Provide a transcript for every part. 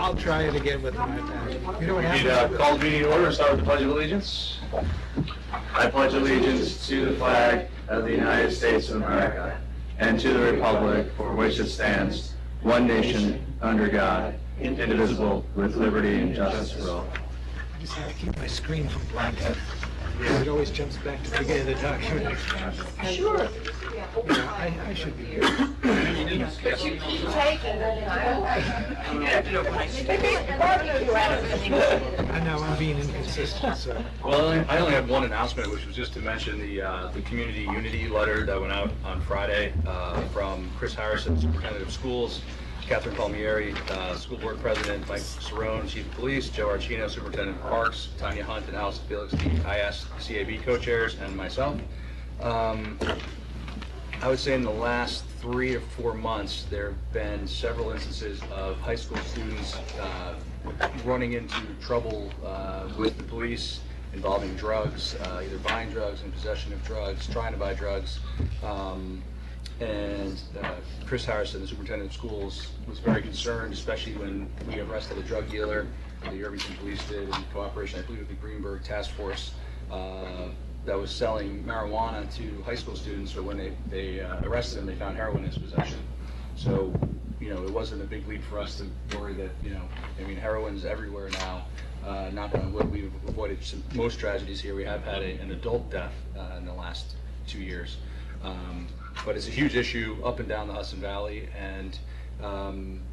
I'll try it again with my iPad. You know what happened? Call the meeting to order and start with the Pledge of Allegiance. I pledge allegiance to the flag of the United States of America and to the republic for which it stands, one nation, under God, indivisible, with liberty and justice for all. I just have to keep my screen from blanking. It always jumps back to the beginning of the document. Sure. Yeah, I should be here. I know I'm being inconsistent, so. Well, I only have one announcement, which was just to mention the community unity letter that went out on Friday from Chris Harrison, Superintendent of Schools, Catherine Palmieri, School Board President, Mike Cerrone, Chief of Police, Joe Archino, Superintendent of Parks, Tanya Hunt, and Allison Felix, the IS-CAB co-chairs, and myself. I would say in the last 3 to 4 months, there have been several instances of high school students running into trouble with the police involving drugs, either buying drugs, in possession of drugs, trying to buy drugs. And Chris Harrison, the superintendent of schools, was very concerned, especially when we arrested a drug dealer, the Irvington Police did, in cooperation, I believe, with the Greenberg Task Force, that was selling marijuana to high school students. So when they arrested him, they found heroin in his possession. So, you know, it wasn't a big leap for us to worry that, you know, I mean, heroin's everywhere now. Knock on wood, we've avoided most tragedies here. We have had an adult death in the last 2 years. But it's a huge issue up and down the Hudson Valley, and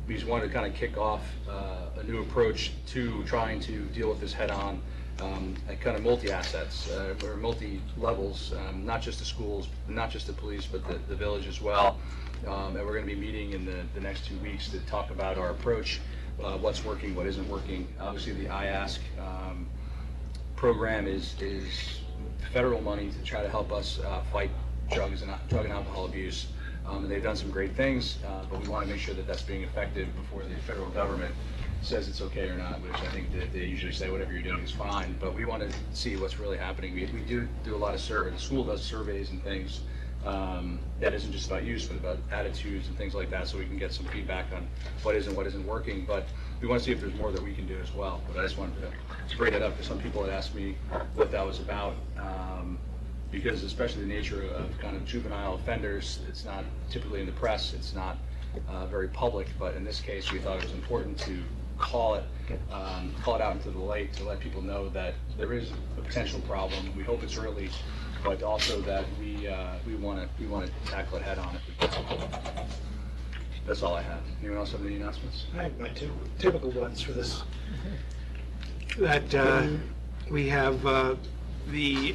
we just wanted to kind of kick off a new approach to trying to deal with this head-on at kind of multi-assets, or multi-levels, not just the schools, not just the police, but the village as well. And we're going to be meeting in the next 2 weeks to talk about our approach, what's working, what isn't working. Obviously, the IASC program is federal money to try to help us fight drug and alcohol abuse. And they've done some great things, but we want to make sure that that's being effective before the federal government says it's okay or not, which I think that they usually say whatever you're doing is fine, but we want to see what's really happening. We do a lot of surveys. The school does surveys and things that isn't just about use, but about attitudes and things like that, so we can get some feedback on what is and what isn't working. But we want to see if there's more that we can do as well. But I just wanted to bring that up because some people had asked me what that was about. Because especially the nature of kind of juvenile offenders, it's not typically in the press, it's not very public, but in this case we thought it was important to call it out into the light to let people know that there is a potential problem. We hope it's early, but also that we want to tackle it head on if we can. That's all I have. Anyone else have any announcements? I have my typical ones for this. That we have the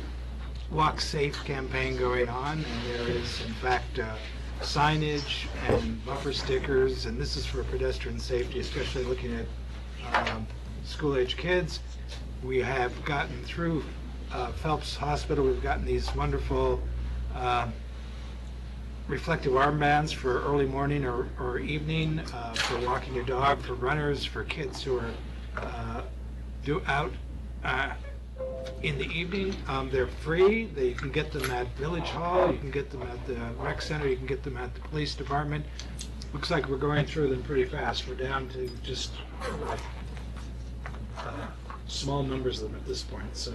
Walk Safe campaign going on, and there is in fact signage and bumper stickers, and this is for pedestrian safety, especially looking at school-age kids. We have gotten through Phelps Hospital, we've gotten these wonderful reflective armbands for early morning or evening, for walking your dog, for runners, for kids who are out in the evening. They're free. You can get them at Village Hall, you can get them at the rec center, you can get them at the police department. Looks like we're going through them pretty fast. We're down to just small numbers of them at this point, so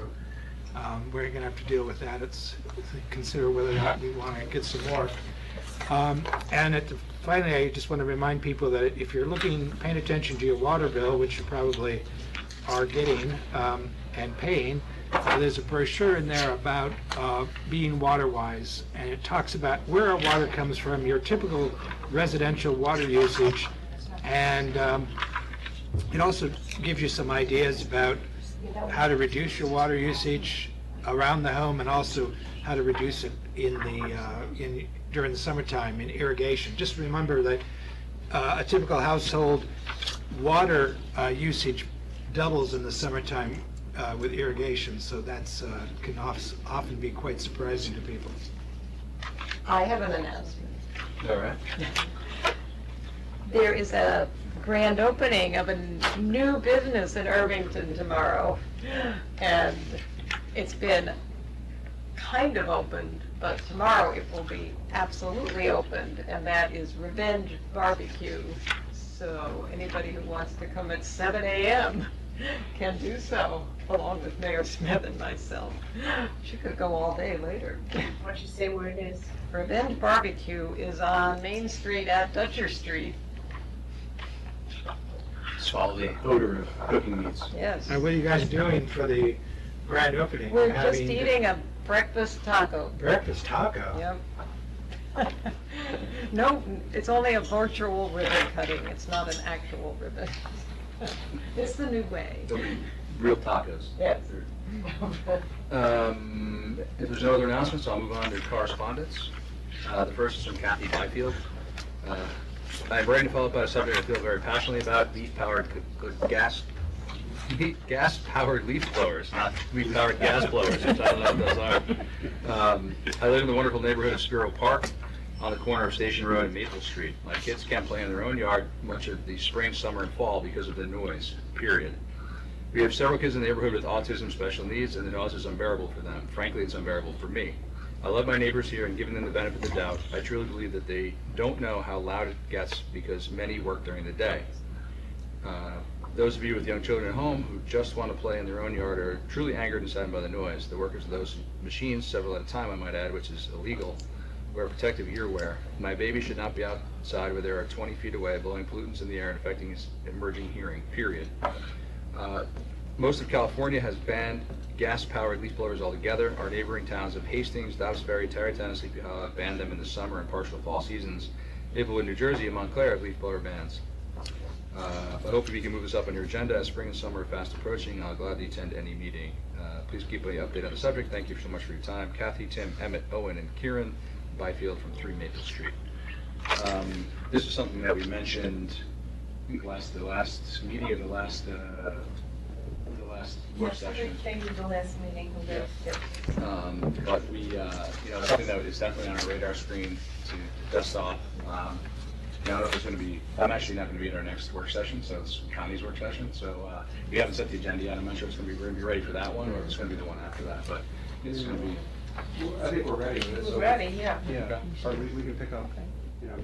we're going to have to deal with that. It's consider whether or not we want to get some more. And finally, I just want to remind people that if you're paying attention to your water bill, which you probably are getting and paying, there's a brochure in there about being water wise, and it talks about where our water comes from, your typical residential water usage, and it also gives you some ideas about how to reduce your water usage around the home, and also how to reduce it during the summertime in irrigation. Just remember that a typical household water usage doubles in the summertime with irrigation, so that's can often be quite surprising to people. I have an announcement. All right. There is a grand opening of a new business in Irvington tomorrow, and it's been kind of opened, but tomorrow it will be absolutely opened, and that is Revenge Barbecue. So anybody who wants to come at 7 a.m. can do so, along with Mayor Smith and myself. She could go all day later. Why don't you say where it is? Revenge Barbecue is on Main Street at Dutcher Street. Swallow the odor of cooking meats. Yes. And what are you guys doing for the grand opening? We're just Having eating a breakfast taco. breakfast taco. Yep. No, it's only a virtual ribbon cutting. It's not an actual ribbon. It's the new way. There'll be real tacos. Yes. If there's no other announcements, I'll move on to correspondence. The first is from Kathy Byfield. I'm ready to follow up on a subject I feel very passionately about, gas-powered leaf blowers, not leaf-powered gas blowers, which I don't know what those are. I live in the wonderful neighborhood of Spiro Park on the corner of Station Road and Maple Street. My kids can't play in their own yard much of the spring, summer, and fall because of the noise, period. We have several kids in the neighborhood with autism special needs, and the noise is unbearable for them. Frankly, it's unbearable for me. I love my neighbors here and giving them the benefit of the doubt. I truly believe that they don't know how loud it gets because many work during the day. Those of you with young children at home who just want to play in their own yard are truly angered and saddened by the noise. The workers of those machines, several at a time I might add, which is illegal, wear protective ear wear. My baby should not be outside where they are 20 feet away, blowing pollutants in the air and affecting his emerging hearing, period. Most of California has banned gas-powered leaf blowers altogether. Our neighboring towns of Hastings, Dobbs Ferry, Tarrytown, and Sleepy Hollow have banned them in the summer and partial fall seasons. Maplewood, New Jersey, and Montclair have leaf blower bans. I hope we can move this up on your agenda as spring and summer are fast approaching. I'll gladly attend any meeting. Please keep me updated on the subject. Thank you so much for your time. Kathy, Tim, Emmett, Owen, and Kieran Byfield from 3 Maple Street. This is something that we mentioned, I think, the last meeting of the last work Yes, session. thank you, the last meeting. Yes. But we, something that is definitely on our radar screen to dust off. I don't know if it's going to be, I'm actually not going to be at our next work session, so it's Connie's work session. So we haven't set the agenda yet. I'm not sure it's going to be, we're going to be ready for that one, or it's going to be the one after that. But it's going to be. I think we're ready with it. so- We're ready, yeah. Yeah, or we can pick up, you know,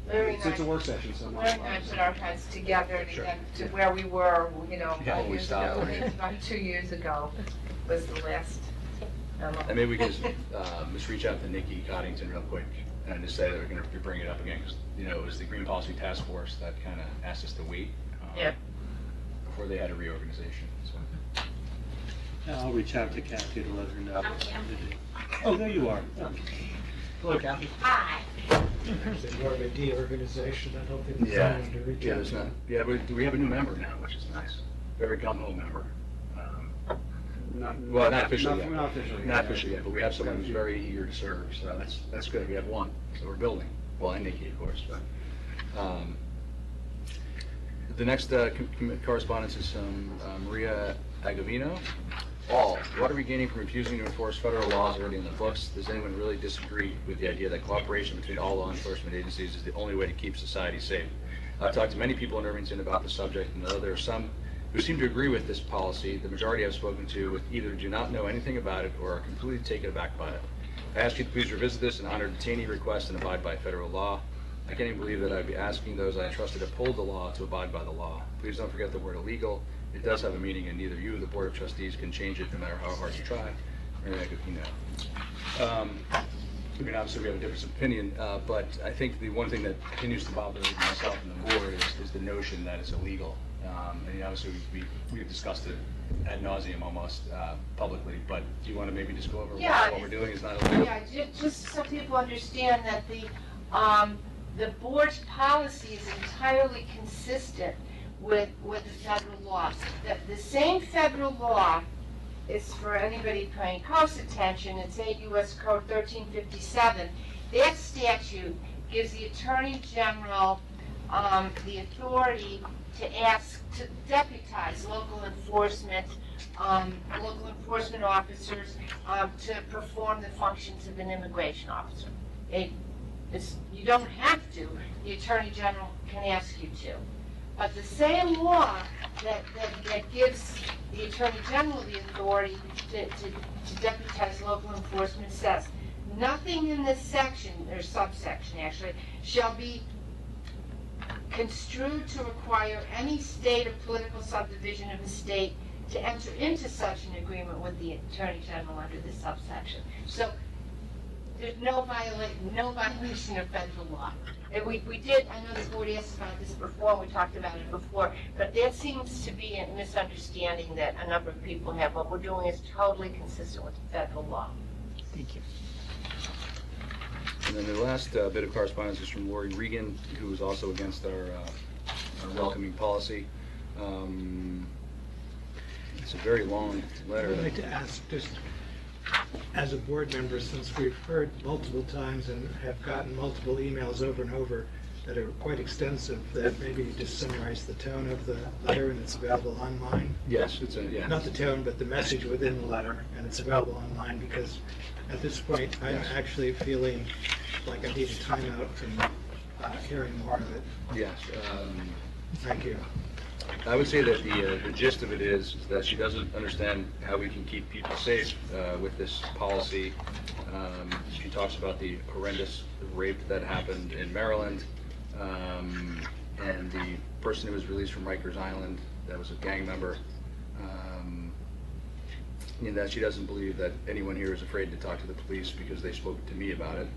Very it's a nice. work session, so. Very nice put our heads together to Sure. get to where we were, Yeah, 5 we years stopped. ago. It's about 2 years ago was the last. And maybe we can just reach out to Nikki Coddington real quick and just say that we're going to bring it up again, because, it was the Green Policy Task Force that kind of asked us to wait Yeah. before they had a reorganization, so. I'll reach out to Kathy to let her know. Oh, there you are. Hello, Kathy. It's more of a de-organization. I don't think there's anyone to reach Yeah, out there's to. not, yeah, but we have a new member now, which is nice. Very gung-ho member. Well, not officially yet. Not officially yet. Not officially yet, but we have someone who's very eager to serve, so that's good. We have one, so we're building. Well, and Nikki, of course, but. The next correspondence is from Maria Agavino. What are we gaining from refusing to enforce federal laws already in the books? Does anyone really disagree with the idea that cooperation between all law enforcement agencies is the only way to keep society safe? I've talked to many people in Irvington about the subject, and though there are some who seem to agree with this policy, the majority I've spoken to either do not know anything about it or are completely taken aback by it. I ask you to please revisit this and honor detainee requests and abide by federal law. I can't even believe that I'd be asking those I trusted to uphold the law to abide by the law. Please don't forget the word illegal. It does have a meaning, and neither you or the Board of Trustees can change it no matter how hard you try. I mean, obviously we have a difference of opinion, but I think the one thing that continues to bother myself and the board is the notion that it's illegal. And obviously we've discussed it ad nauseum almost publicly, but do you want to maybe just go over what we're doing is not illegal? Yeah, just so people understand that the board's policy is entirely consistent with the federal law. The same federal law is, for anybody paying close attention, it's 8 U.S. Code 1357. That statute gives the Attorney General the authority to deputize local enforcement officers to perform the functions of an immigration officer. You don't have to. The Attorney General can ask you to. But the same law that gives the Attorney General the authority to deputize local enforcement says, nothing in this section, or subsection actually, shall be construed to require any state or political subdivision of a state to enter into such an agreement with the Attorney General under this subsection. So there's no violation of federal law. And we did, I know the board asked about this before, we talked about it before, but there seems to be a misunderstanding that a number of people have. What we're doing is totally consistent with federal law. Thank you. And then the last bit of correspondence is from Lori Regan, who is also against our welcoming policy. It's a very long letter. I'd like to ask, just as a board member, since we've heard multiple times and have gotten multiple emails over and over that are quite extensive, that maybe you just summarize the tone of the letter and it's available online. Yes, it's a, yeah. Not the tone, but the message within the letter, and it's available online, because at this point, I'm actually feeling like I need a timeout from hearing more of it. Yes. Thank you. I would say that the gist of it is that she doesn't understand how we can keep people safe with this policy. She talks about the horrendous rape that happened in Maryland, and the person who was released from Rikers Island that was a gang member, and that she doesn't believe that anyone here is afraid to talk to the police because they spoke to me about it.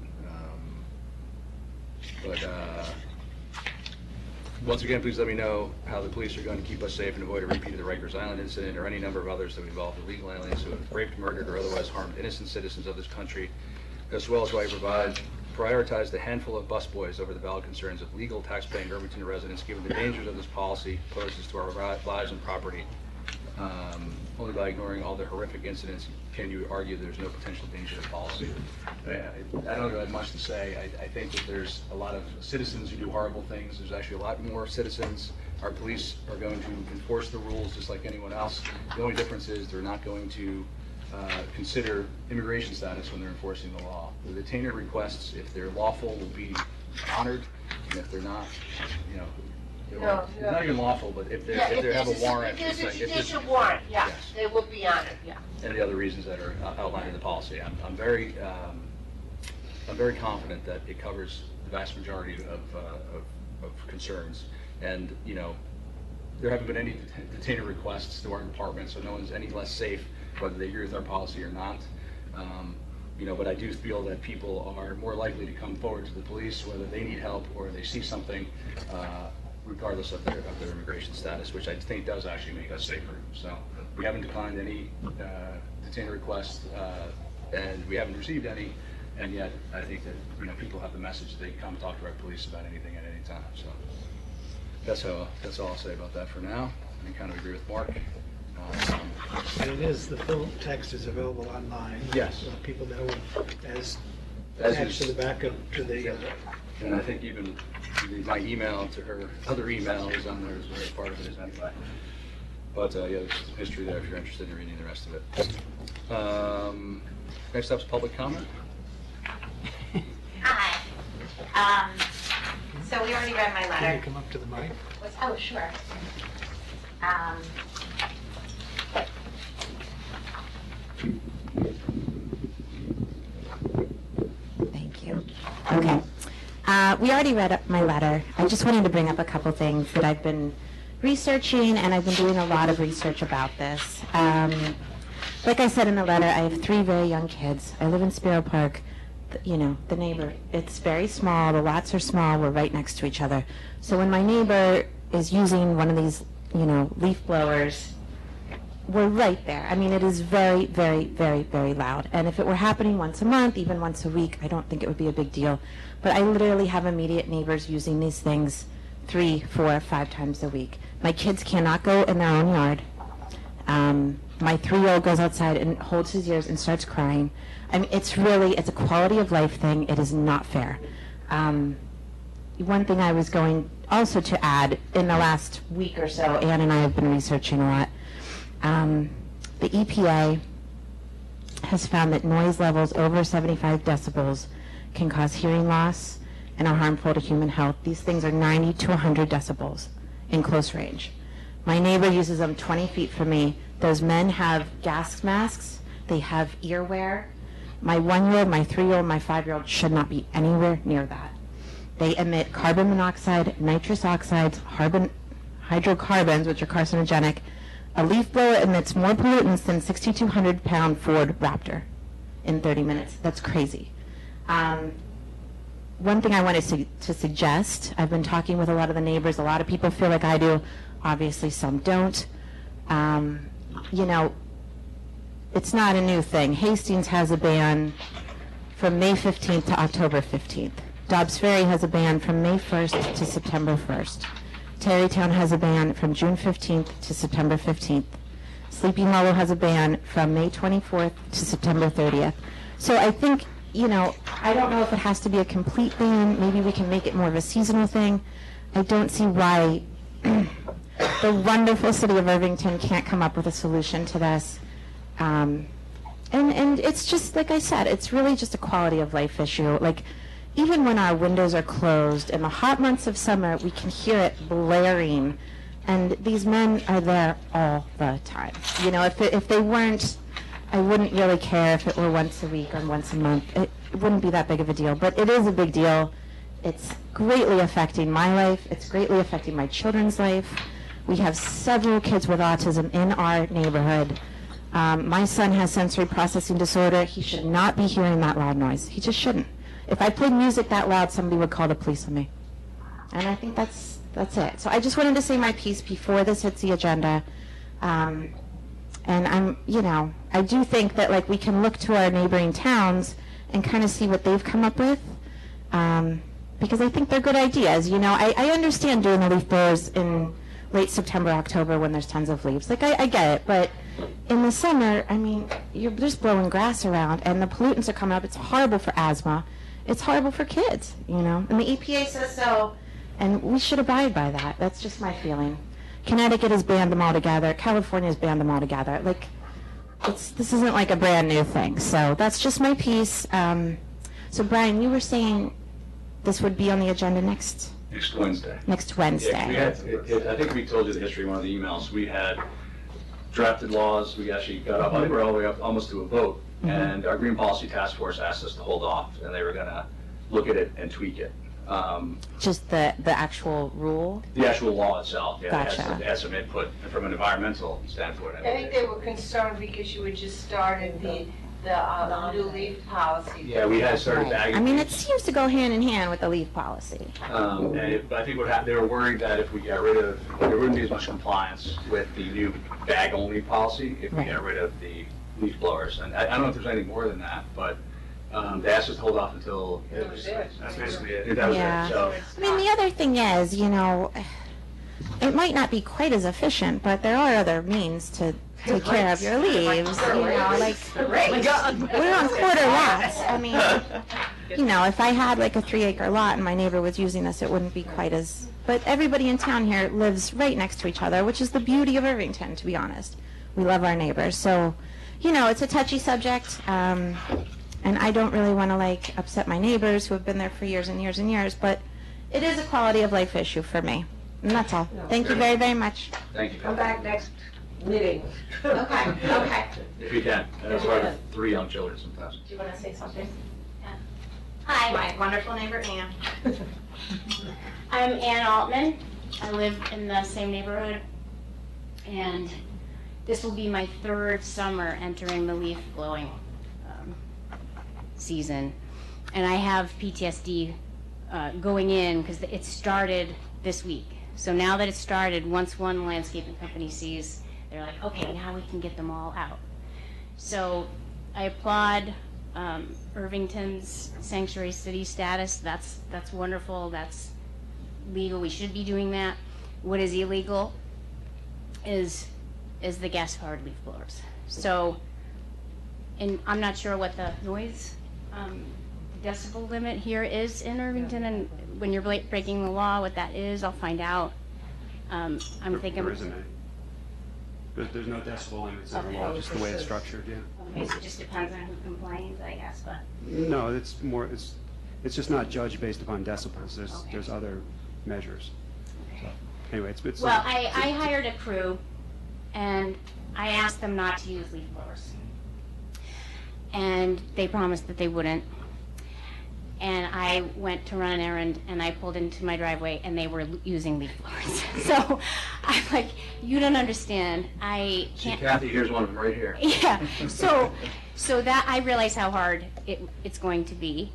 Once again, please let me know how the police are going to keep us safe and avoid a repeat of the Rikers Island incident or any number of others that involve illegal aliens who have raped, murdered, or otherwise harmed innocent citizens of this country, as well as why I prioritize the handful of busboys over the valid concerns of legal tax-paying Irvington residents, given the dangers of this policy poses to our lives and property. Only by ignoring all the horrific incidents can you argue there's no potential danger to policy. I don't have much to say. I think that there's a lot of citizens who do horrible things. There's actually a lot more citizens. Our police are going to enforce the rules just like anyone else. The only difference is they're not going to consider immigration status when they're enforcing the law. The detainer requests, if they're lawful, will be honored, and if they're not, you know, it's not even lawful, but if they have a warrant. If there's a judicial warrant, yeah, Yes. they will be honored, yeah. And the other reasons that are outlined in the policy. I'm very confident that it covers the vast majority of concerns. And, you know, there haven't been any detainer requests to our department, so no one's any less safe whether they agree with our policy or not. You know, but I do feel that people are more likely to come forward to the police whether they need help or they see something, regardless of their immigration status, which I think does actually make us safer. So we haven't declined any detainer requests, and we haven't received any, and yet I think that, you know, people have the message that they can come talk to our police about anything at any time. So that's all I'll say about that for now. I kind of agree with Mark. And it is, the full text is available online. Yes. So people know as As attached is- to the back of, to the, And I think even my email to her other email is on there as part of it is anyway. But yeah, there's history there if you're interested in reading the rest of it. Next up is public comment. Hi. So we already read my can letter. you come up to the mic? Oh, sure. Thank you. Okay. We already read up my letter. I just wanted to bring up a couple things that I've been researching, and I've been doing a lot of research about this. Like I said in the letter, I have 3 very young kids. I live in Sparrow Park. You know, the neighbor, it's very small, the lots are small, we're right next to each other. So when my neighbor is using one of these, you know, leaf blowers, we're right there. I mean, it is very, very, very, very loud. And if it were happening once a month, even once a week, I don't think it would be a big deal. But I literally have immediate neighbors using these things 3, 4, 5 times a week. My kids cannot go in their own yard. My 3-year-old goes outside and holds his ears and starts crying. I mean, it's a quality of life thing. It is not fair. One thing I was going also to add, in the last week or so, Ann and I have been researching a lot. The EPA has found that noise levels over 75 decibels can cause hearing loss and are harmful to human health. These things are 90 to 100 decibels in close range. My neighbor uses them 20 feet from me. Those men have gas masks. They have earwear. My 1-year-old, my 3-year-old, my 5-year-old should not be anywhere near that. They emit carbon monoxide, nitrous oxides, hydrocarbons, which are carcinogenic. A leaf blower emits more pollutants than 6,200-pound Ford Raptor in 30 minutes. That's crazy. One thing I wanted to suggest, I've been talking with a lot of the neighbors. A lot of people feel like I do. Obviously, some don't. You know, it's not a new thing. Hastings has a ban from May 15th to October 15th. Dobbs Ferry has a ban from May 1st to September 1st. Tarrytown has a ban from June 15th to September 15th. Sleepy Hollow has a ban from May 24th to September 30th. So I think, you know, I don't know if it has to be a complete ban. Maybe we can make it more of a seasonal thing. I don't see why the wonderful city of Irvington can't come up with a solution to this. And it's just, like I said, it's really just a quality of life issue. Like, even when our windows are closed in the hot months of summer, we can hear it blaring. And these men are there all the time. You know, if they weren't, I wouldn't really care if it were once a week or once a month. It wouldn't be that big of a deal. But it is a big deal. It's greatly affecting my life. It's greatly affecting my children's life. We have several kids with autism in our neighborhood. My son has sensory processing disorder. He should not be hearing that loud noise. He just shouldn't. If I played music that loud, somebody would call the police on me. And I think that's it. So I just wanted to say my piece before this hits the agenda. And I'm, you know, I do think that, like, we can look to our neighboring towns and kind of see what they've come up with. Because I think they're good ideas. You know, I understand doing the leaf blowers in late September, October when there's tons of leaves. Like, I get it. But in the summer, I mean, you're just blowing grass around and the pollutants are coming up. It's horrible for asthma. It's horrible for kids, you know. And the EPA says so, and we should abide by that. That's just my feeling. Connecticut has banned them all together. California has banned them all together. Like, this isn't like a brand new thing. So that's just my piece. So Brian, you were saying this would be on the agenda next Wednesday. Next Wednesday. Yeah, we had, I think we told you the history in one of the emails. We had drafted laws. We actually got up, I think we're all the way up almost to a vote. Mm-hmm. And our Green Policy Task Force asked us to hold off, and they were going to look at it and tweak it. Just the actual rule? The actual law itself, yeah. Gotcha. It had some input from an environmental standpoint. I think they were concerned because you had just started the new leaf policy. Yeah, we had started bagging. I mean, it seems to go hand in hand with the leaf policy. But I think they were worried that if we got rid of, there wouldn't be as much compliance with the new bag-only policy if we got rid of the leaf blowers. And I don't know if there's anything more than that, but they asked us to hold off until. That's basically it. That was it. So. I mean, the other thing is, you know, it might not be quite as efficient, but there are other means to take care of your leaves. You know, like we're on quarter lots. I mean, you know, if I had like a 3-acre lot and my neighbor was using this, it wouldn't be quite as. But everybody in town here lives right next to each other, which is the beauty of Irvington, to be honest. We love our neighbors, so you know, it's a touchy subject. And I don't really want to, like, upset my neighbors who have been there for years and years and years, but it is a quality of life issue for me. And that's all. Thank you very, very much. Thank you. Come back next meeting. Okay. If you can. That's hard with 3 young children sometimes. Do you want to say something? Hi, my wonderful neighbor, Ann. I'm Ann Altman. I live in the same neighborhood, and this will be my 3rd summer entering the leaf blowing season, and I have PTSD going in because it started this week. So now that it started, once one landscaping company sees, they're like, okay, now we can get them all out. So I applaud Irvington's sanctuary city status. That's wonderful. That's legal. We should be doing that. What is illegal is the gas-powered leaf blowers. So, and I'm not sure what the noise decibel limit here is in Irvington, and when you're breaking the law, what that is, I'll find out. I'm thinking. There isn't any. There's no decibel limits in the law, just the way it's structured, yeah. Okay, so it just depends on who complains, I guess, but. No, it's more, it's just not judged based upon decibels. There's other measures. So, anyway, it's. Well, I hired a crew, and I asked them not to use leaf blowers. And they promised that they wouldn't. and I went to run an errand, and I pulled into my driveway, and they were using leaf blowers. So I'm like, you don't understand. I See, can't. Kathy, here's one of them right here. Yeah. So that I realize how hard it's going to be,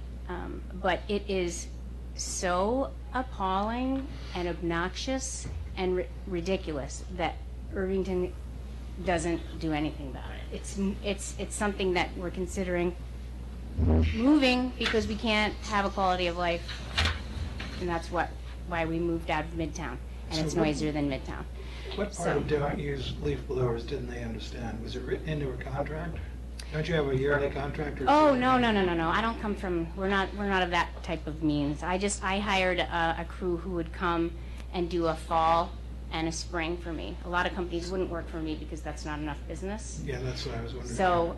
but it is so appalling and obnoxious and ridiculous that Irvington doesn't do anything about it. It's something that we're considering moving because we can't have a quality of life, and that's why we moved out of Midtown, and it's noisier than Midtown. What part of don't use leaf blowers didn't they understand? Was it written into a contract? Don't you have a yearly contract or Oh, something? no. I don't come from, we're not of that type of means. I hired a crew who would come and do a fall and a spring for me. A lot of companies wouldn't work for me because that's not enough business. Yeah, that's what I was wondering. So,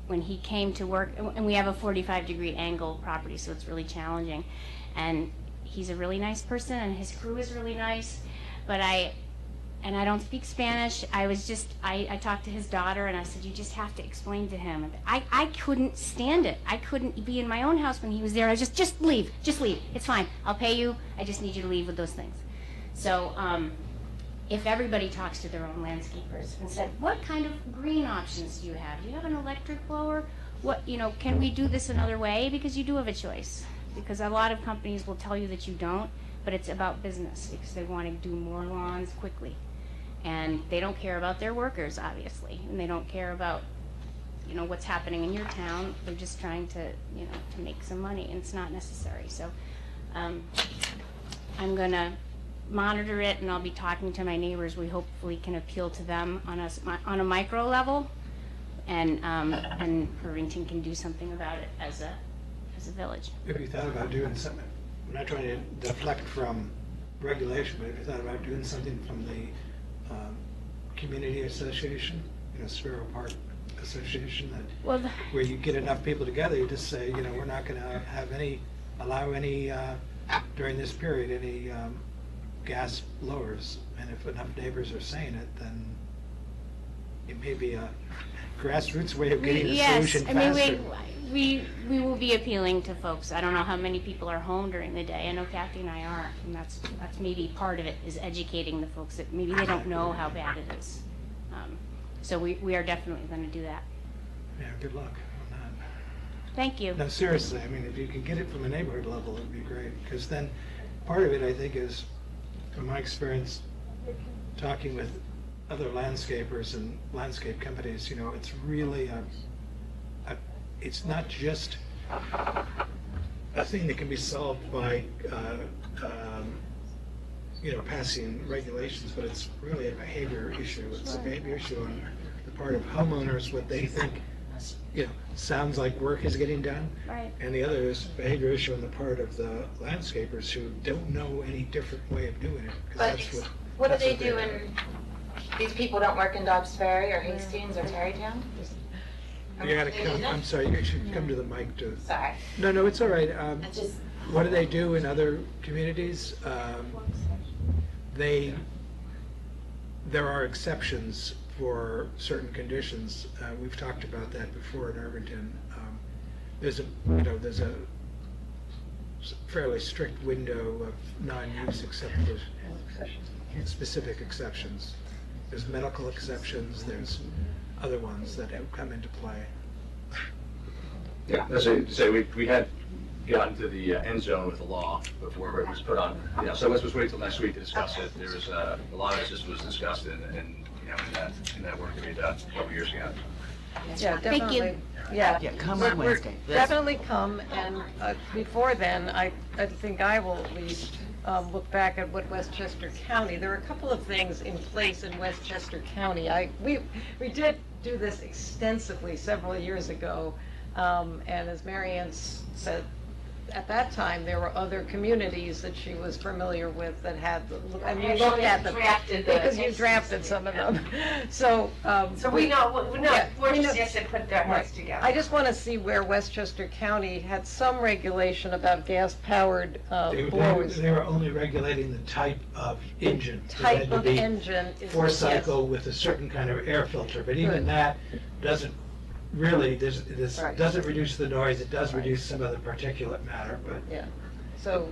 when he came to work, and we have a 45-degree angle property, so it's really challenging. And he's a really nice person, and his crew is really nice, but I don't speak Spanish. I talked to his daughter, and I said, you just have to explain to him. I couldn't stand it. I couldn't be in my own house when he was there. I just leave. It's fine. I'll pay you. I just need you to leave with those things. So, if everybody talks to their own landscapers and said, what kind of green options do you have? Do you have an electric blower? Can we do this another way? Because you do have a choice. Because a lot of companies will tell you that you don't, but it's about business because they want to do more lawns quickly. And they don't care about their workers, obviously, and they don't care about, what's happening in your town. They're just trying to, to make some money, and it's not necessary. So, I'm gonna monitor it, and I'll be talking to my neighbors. We hopefully can appeal to them on a micro level, and Irvington can do something about it as a village. If you thought about doing something, I'm not trying to deflect from regulation, but if you thought about doing something from the community association, Sparrow Park Association, where you get enough people together, you just say, we're not going to allow any during this period any gas blowers, and if enough neighbors are saying it, then it may be a grassroots way of getting a solution faster. We will be appealing to folks. I don't know how many people are home during the day. I know Kathy and I are, and that's maybe part of it, is educating the folks that maybe they don't know how bad it is. So we are definitely going to do that. Yeah, good luck on that. Thank you. No, seriously, if you can get it from a neighborhood level, it'd be great, because then part of it, I think, is, from my experience, talking with other landscapers and landscape companies, it's really it's not just a thing that can be solved by, passing regulations, but it's really a behavior issue. It's a behavior issue on the part of homeowners, what they think, sounds like work is getting done. Right. And the other is behavior issue on the part of the landscapers who don't know any different way of doing it. 'Cause But that's what do that's they what do in, these people don't work in Dobbs Ferry or Hastings or Tarrytown? You gotta come, I'm sorry, you should come to the mic to. Sorry. No, it's all right. It's just, What do they do in other communities? There are exceptions for certain conditions. We've talked about that before in Irvington. There's a fairly strict window of non-use except for specific exceptions. There's medical exceptions, there's other ones that have come into play. Yeah, so we had gotten to the end zone with the law before it was put on, so let's just wait till next week to discuss it. There was, a lot of it just was discussed in that work that we done a couple years ago. Yeah, Thank you. definitely. Yeah. Yeah, come on Wednesday. Definitely come, and before then, I think I will at least look back at what Westchester County, there are a couple of things in place in Westchester County. We did do this extensively several years ago, and as Mary Ann said, at that time, there were other communities that she was familiar with that had, and you looked at them. Because you drafted some of them. So we know, yeah, we're we know- just to put their heads together. I just want to see where Westchester County had some regulation about gas-powered blowers. They were only regulating the type of engine. It Type had to of be engine is. four-cycle with a certain kind of air filter, but even Good. that doesn't really, this Right. doesn't reduce the noise, it does reduce some of the particulate matter, but Yeah, so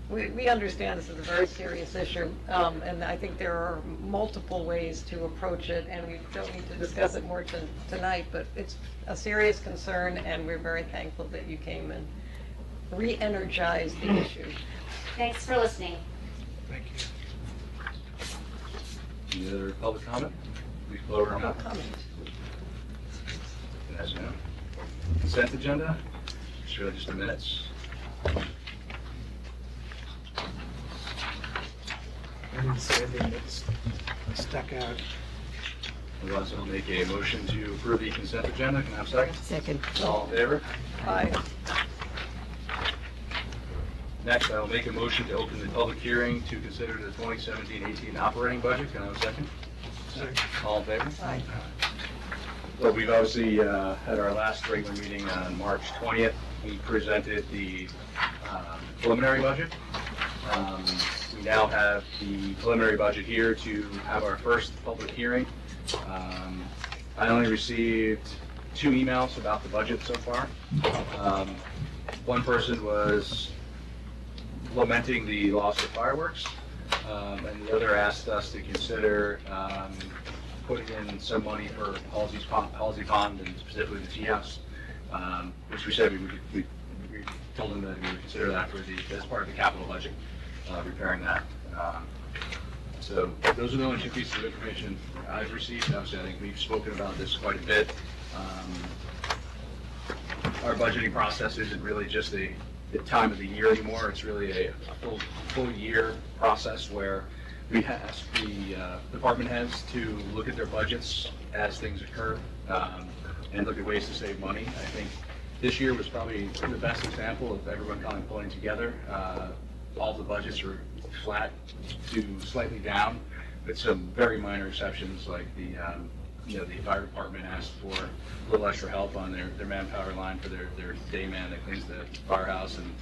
we understand this is a very serious issue, and I think there are multiple ways to approach it, and we don't need to discuss it more tonight, but it's a serious concern, and we're very thankful that you came and re-energized the issue. Thanks for listening. thank you. Any other public comment? We close our No mouth. comment. As you know. Consent agenda, it's really just the minutes. I didn't see anything that's stuck out. Otherwise, I'll make a motion to approve the consent agenda. Can I have a second? Second. All in favor? Aye. Next, I will make a motion to open the public hearing to consider the 2017-18 operating budget. Can I have a second? Second. All in favor? Aye. Well, we've obviously had our last regular meeting on March 20th. We presented the preliminary budget. We now have the preliminary budget here to have our first public hearing. I only received 2 emails about the budget so far. One person was lamenting the loss of fireworks, and the other asked us to consider putting in some money for Halsey Pond and specifically the tea house, which we said we told them that we would consider that as part of the capital budget, repairing that. So those are the only 2 pieces of information I've received. Obviously, I think we've spoken about this quite a bit. Our budgeting process isn't really just the time of the year anymore. It's really a full year process where we ask the department heads to look at their budgets as things occur and look at ways to save money. I think this year was probably the best example of everyone kind of pulling together. All the budgets were flat to slightly down, with some very minor exceptions, like the fire department asked for a little extra help on their manpower line for their day man that cleans the firehouse, and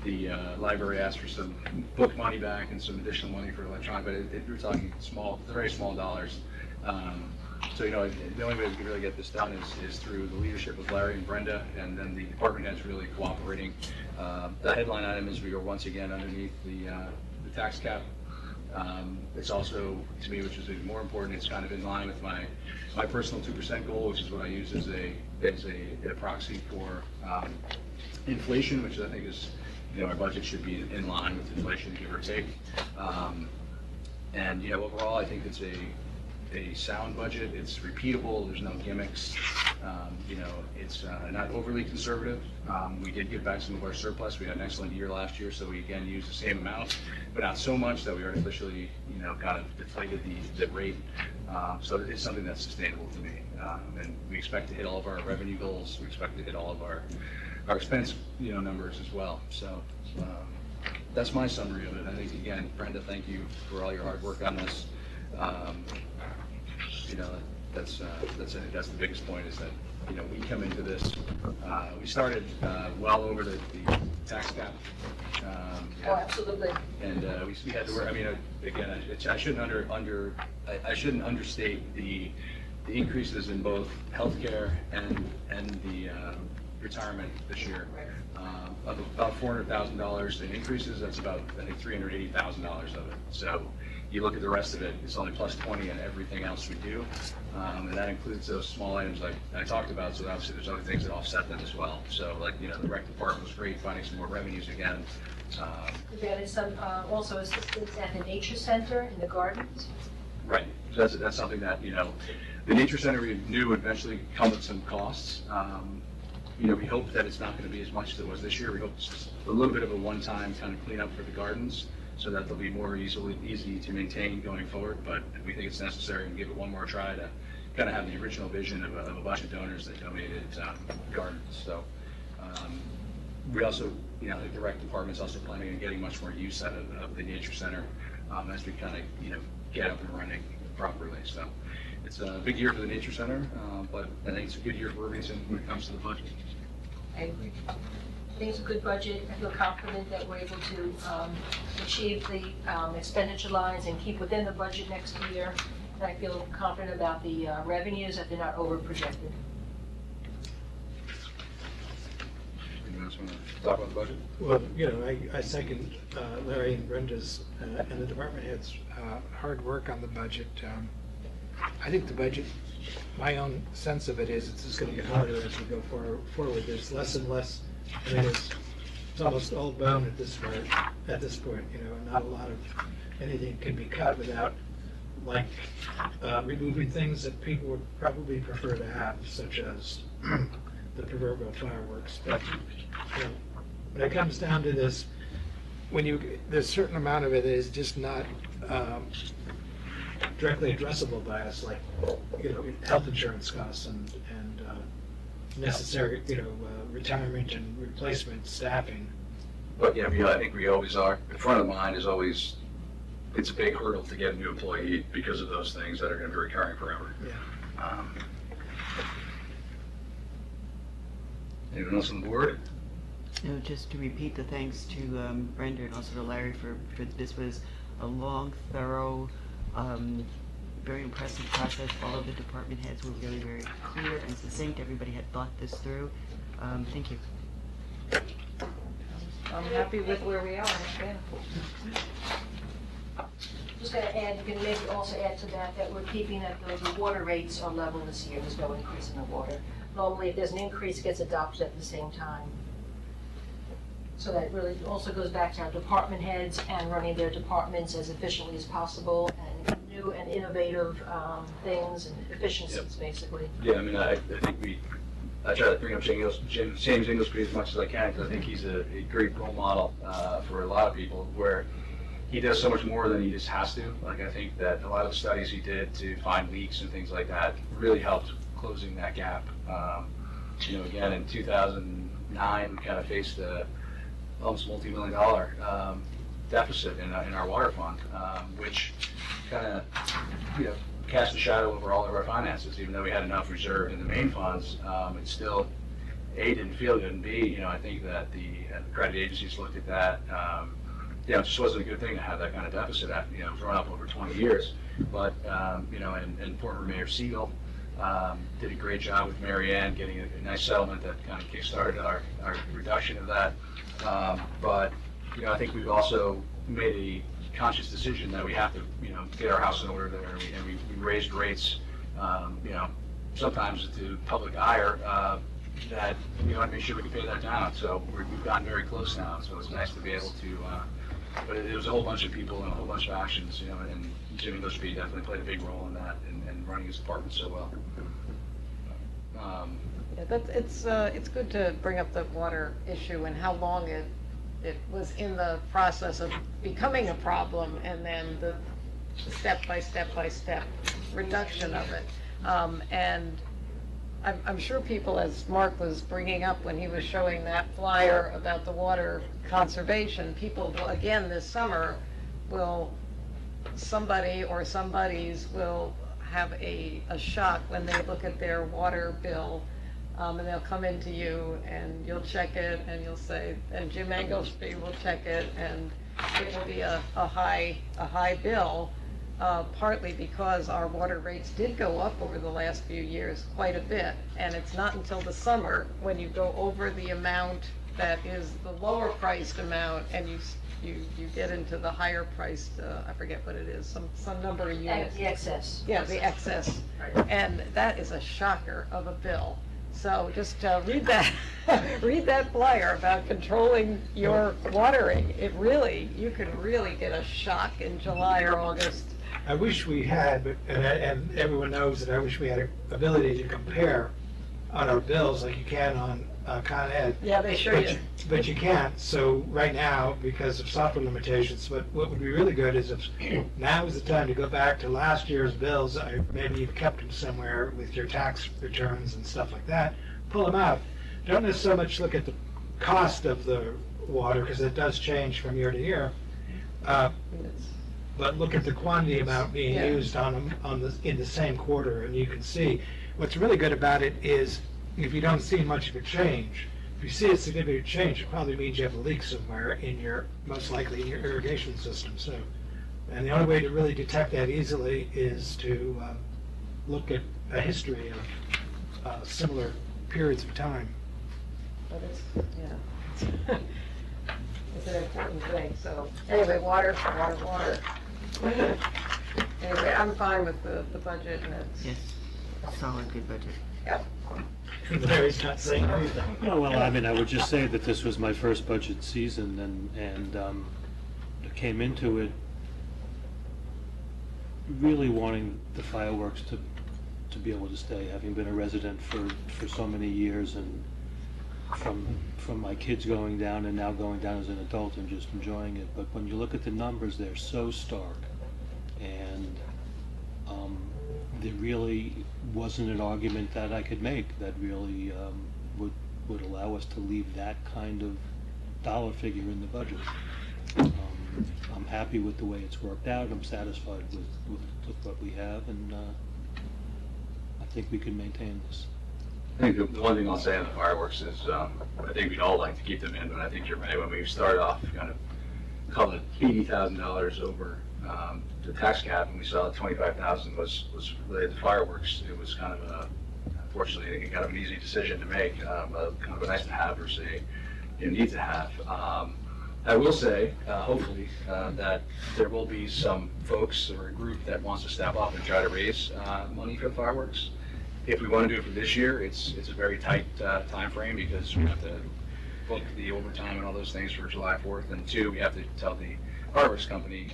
the library asked for some book money back and some additional money for electronic, but we're talking very small dollars. So, the only way we can really get this done is through the leadership of Larry and Brenda, and then the department heads really cooperating. The headline item is we are once again underneath the tax cap. It's also, to me, which is even more important, it's kind of in line with my personal 2% goal, which is what I use as a proxy for inflation, which I think is, our budget should be in line with inflation, give or take. And, overall, I think it's a sound budget. It's repeatable. There's no gimmicks. It's not overly conservative. We did give back some of our surplus. We had an excellent year last year, so we again used the same amount, but not so much that we artificially, kind of deflated the rate. So it's something that's sustainable to me. And we expect to hit all of our revenue goals. We expect to hit all of our expense, numbers as well. So that's my summary of it. I think, again, Brenda, thank you for all your hard work on this. That's I think that's the biggest point, is that we come into this, we started well over the tax cap. Oh, absolutely. And we had to work. I mean, again, I shouldn't understate the increases in both healthcare and the retirement this year. Of about $400,000 in increases, that's about, I think, $380,000 of it. So you look at the rest of it, it's only plus 20 in everything else we do. And that includes those small items like I talked about, so obviously there's other things that offset that as well. So like, the rec department was great, finding some more revenues again. We've added some, also assistance at the nature center in the gardens. Right, so that's something that, the nature center we knew would eventually come with some costs. We hope that it's not going to be as much as it was this year. We hope it's just a little bit of a one-time kind of cleanup for the gardens, so that they'll be more easy to maintain going forward. But we think it's necessary and give it one more try to kind of have the original vision of a bunch of donors that donated gardens. So we also, the rec department's also planning on getting much more use out of the nature center as we kind of, get up and running properly. So it's a big year for the nature center, but I think it's a good year for Irvington when it comes to the budget. I agree. I think it's a good budget. I feel confident that we're able to achieve the expenditure lines and keep within the budget next year. Can I feel confident about the revenues, that they're not over projected? Anyone else want to talk about the budget? Well, I second Larry and Brenda's and the department heads' hard work on the budget. I think the budget, my own sense of it is it's just going to get harder as we go forward. There's less and less, it's almost old bone at this point, not a lot of anything can be cut without, like, removing things that people would probably prefer to have, such as the proverbial fireworks. But when it comes down to this, there's a certain amount of it that is just not directly addressable by us, like health insurance costs and necessary retirement and replacement staffing. But yeah, I think we always are. In front of mind is always, it's a big hurdle to get a new employee because of those things that are going to be recurring forever. Yeah. Anyone else on the board? No, just to repeat the thanks to Brenda and also to Larry for this was a long, thorough, very impressive process. All of the department heads were very, very clear and succinct. Everybody had thought this through. Thank you. I'm happy with where we are, yeah. Just going to add, you can maybe also add to that we're keeping that the water rates are level this year. There's no increase in the water. Normally, if there's an increase, it gets adopted at the same time. So that really also goes back to our department heads and running their departments as efficiently as possible and new and innovative things and efficiencies, basically. Yeah, I think I try to bring up James Inglesby as much as I can because I think he's a great role model for a lot of people where he does so much more than he just has to. Like, I think that a lot of the studies he did to find leaks and things like that really helped closing that gap. Again, in 2009, we kind of faced a almost multi-million-dollar deficit in our water fund, which kind of, cast a shadow over all of our finances. Even though we had enough reserve in the main funds, it still, A, didn't feel good, and B, I think that the credit agencies looked at that. It just wasn't a good thing to have that kind of deficit, thrown up over 20 years. But, and former Mayor Siegel did a great job with Mary Ann getting a nice settlement that kind of kickstarted our reduction of that. But I think we've also made a conscious decision that we have to, get our house in order there, and we raised rates, sometimes to public ire, that we want to make sure we can pay that down. So we've gotten very close now. So it's nice to be able to. But it was a whole bunch of people and a whole bunch of actions, and Jimmy Gillespie definitely played a big role in that and running his department so well. It's good to bring up the water issue and how long it was in the process of becoming a problem, and then the step by step reduction of it. And I'm sure people, as Mark was bringing up when he was showing that flyer about the water conservation, people, again, this summer, somebody or somebodies will have a shock when they look at their water bill, and they'll come into you and you'll check it and you'll say, and Jim Englesby will check it, and it will be a high bill. Partly because our water rates did go up over the last few years quite a bit, and it's not until the summer when you go over the amount that is the lower priced amount and you get into the higher priced, I forget what it is, some number of units. The excess. Yeah, the excess. And that is a shocker of a bill. So just read that flyer about controlling your watering. You can really get a shock in July or August. I wish we had, and everyone knows that I wish we had an ability to compare on our bills like you can on Con Ed. Yeah, they sure do. But you can't. So right now, because of software limitations, what would be really good is if now is the time to go back to last year's bills. Maybe you've kept them somewhere with your tax returns and stuff like that. Pull them out. Don't so much look at the cost of the water, because it does change from year to year. But look at the quantity amount being used in the same quarter, and you can see. What's really good about it is if you don't see much of a change. If you see a significant change, it probably means you have a leak somewhere most likely in your irrigation system. So And the only way to really detect that easily is to look at a history of similar periods of time. But it's, yeah. It's an important thing, so, anyway, water. Anyway, I'm fine with the budget, and it's, Yes, a solid, good budget. yep. Larry's not saying anything. Yeah, well, I mean, I would just say that this was my first budget season, and I came into it really wanting the fireworks to be able to stay, having been a resident for so many years, and from my kids going down and now going down as an adult and just enjoying it. But when you look at the numbers, they're so stark, and there really wasn't an argument that I could make that really would allow us to leave that kind of dollar figure in the budget. I'm happy with the way it's worked out. I'm satisfied with what we have, and I think we can maintain this. I think the one thing I'll say on the fireworks is, I think we'd all like to keep them in, but I think you're right. When we started off, kind of call it $80,000 over the tax cap, and we saw that 25,000 was related to fireworks. It was kind of unfortunately, kind of an easy decision to make, kind of a nice to have versus a need to have. I will say, hopefully, that there will be some folks or a group that wants to step up and try to raise money for the fireworks. If we want to do it for this year, it's a very tight time frame because we have to book the overtime and all those things for July 4th, and two, we have to tell the fireworks company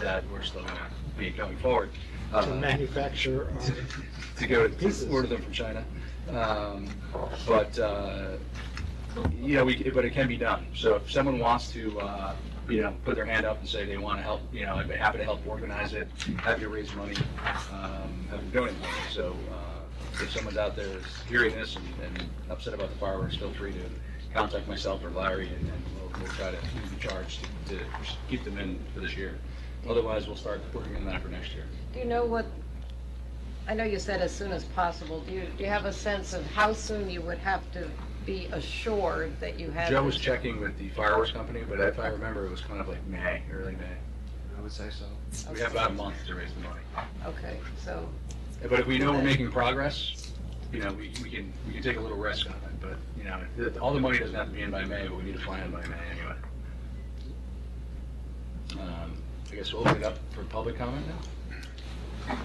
that we're still going to be going forward. To manufacture to go to order them from China, but but it can be done. So if someone wants to put their hand up and say they want to help, I'd be happy to help organize it, happy to raise money, happy to donate money. So if someone's out there is hearing this and upset about the fireworks, feel free to contact myself or Larry, and we'll try to lead the charge to keep them in for this year. Otherwise, we'll start working on that for next year. Do you know what, I know you said as soon as possible, do you have a sense of how soon you would have to be assured that you had? Joe was checking with the fireworks company, but if I remember, it was kind of like May, early May. I would say so. We have about a month to raise the money. Okay, so. But if we know we're making progress, we can take a little risk on it. But all the money doesn't have to be in by May, but we need to plan by May anyway. I guess we'll open it up for public comment now.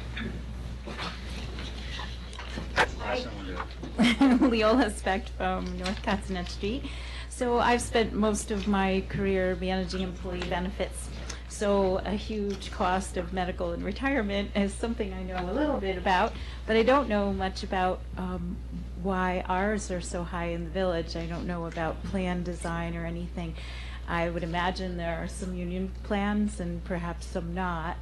Leola Specht from North Castanet Street. So I've spent most of my career managing employee benefits. So a huge cost of medical and retirement is something I know a little bit about, but I don't know much about why ours are so high in the village. I don't know about plan design or anything. I would imagine there are some union plans and perhaps some not.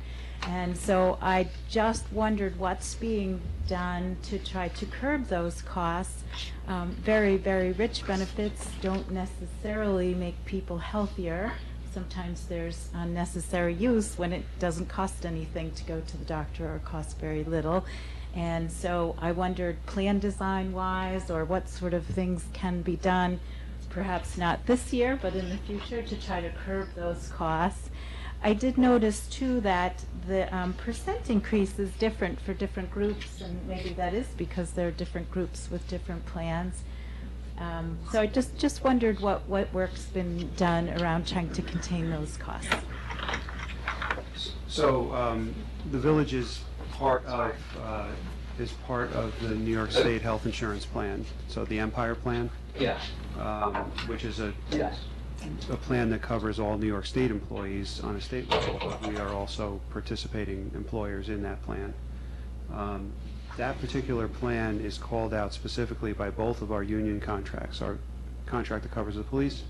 And so I just wondered what's being done to try to curb those costs. Very, very rich benefits don't necessarily make people healthier. Sometimes there's unnecessary use when it doesn't cost anything to go to the doctor or costs very little. And so I wondered, plan design wise, or what sort of things can be done, perhaps not this year, but in the future, to try to curb those costs. I did notice too that the percent increase is different for different groups, and maybe that is because there are different groups with different plans. So I just wondered what work's been done around trying to contain those costs. So the village is part of the New York State Health Insurance Plan, so the Empire Plan. Yeah. Which is a Yes. a plan that covers all New York State employees on a state level, but we are also participating employers in that plan. That particular plan is called out specifically by both of our union contracts, our contract that covers the police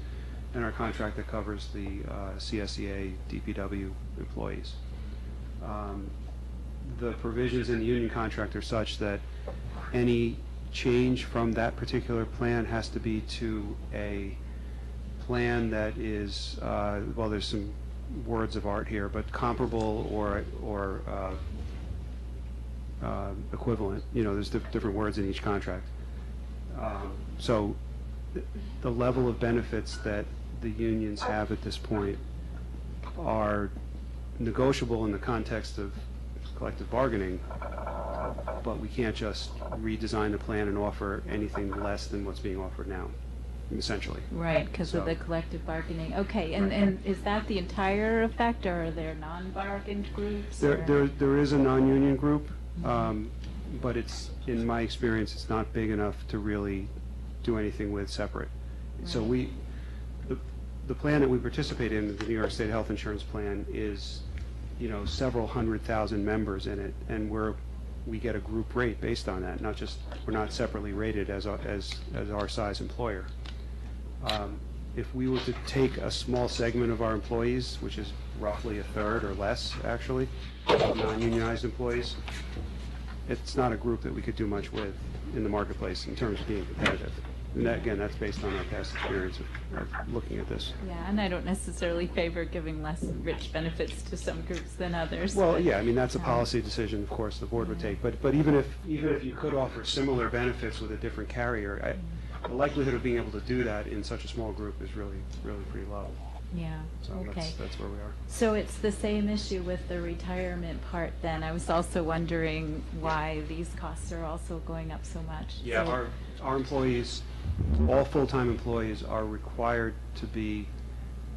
and our contract that covers the CSEA DPW employees. The provisions in the union contract are such that any change from that particular plan has to be to a plan that is, well, there's some words of art here, but comparable or equivalent. There's different words in each contract. So the level of benefits that the unions have at this point are negotiable in the context of collective bargaining, but we can't just redesign the plan and offer anything less than what's being offered now, essentially. Right, because of So- the collective bargaining. Okay, and is that the entire effect, or are there non-bargained groups? or- There is a non-union group, but it's, in my experience, it's not big enough to really do anything with separate. So the plan that we participate in, the New York State Health Insurance Plan, is, several 100,000 members in it, and we get a group rate based on that, not just, we're not separately rated as our size employer. If we were to take a small segment of our employees, which is roughly a third or less, actually, of non-unionized employees, it's not a group that we could do much with in the marketplace in terms of being competitive. And that, again, that's based on our past experience of looking at this. Yeah, and I don't necessarily favor giving less rich benefits to some groups than others. Well, but, yeah, I mean, that's a policy decision, of course, the board would take. But even if you could offer similar benefits with a different carrier, the likelihood of being able to do that in such a small group is really pretty low. Yeah, So okay. that's where we are. So it's the same issue with the retirement part then. I was also wondering why these costs are also going up so much. Yeah, So- our employees, all full-time employees are required to be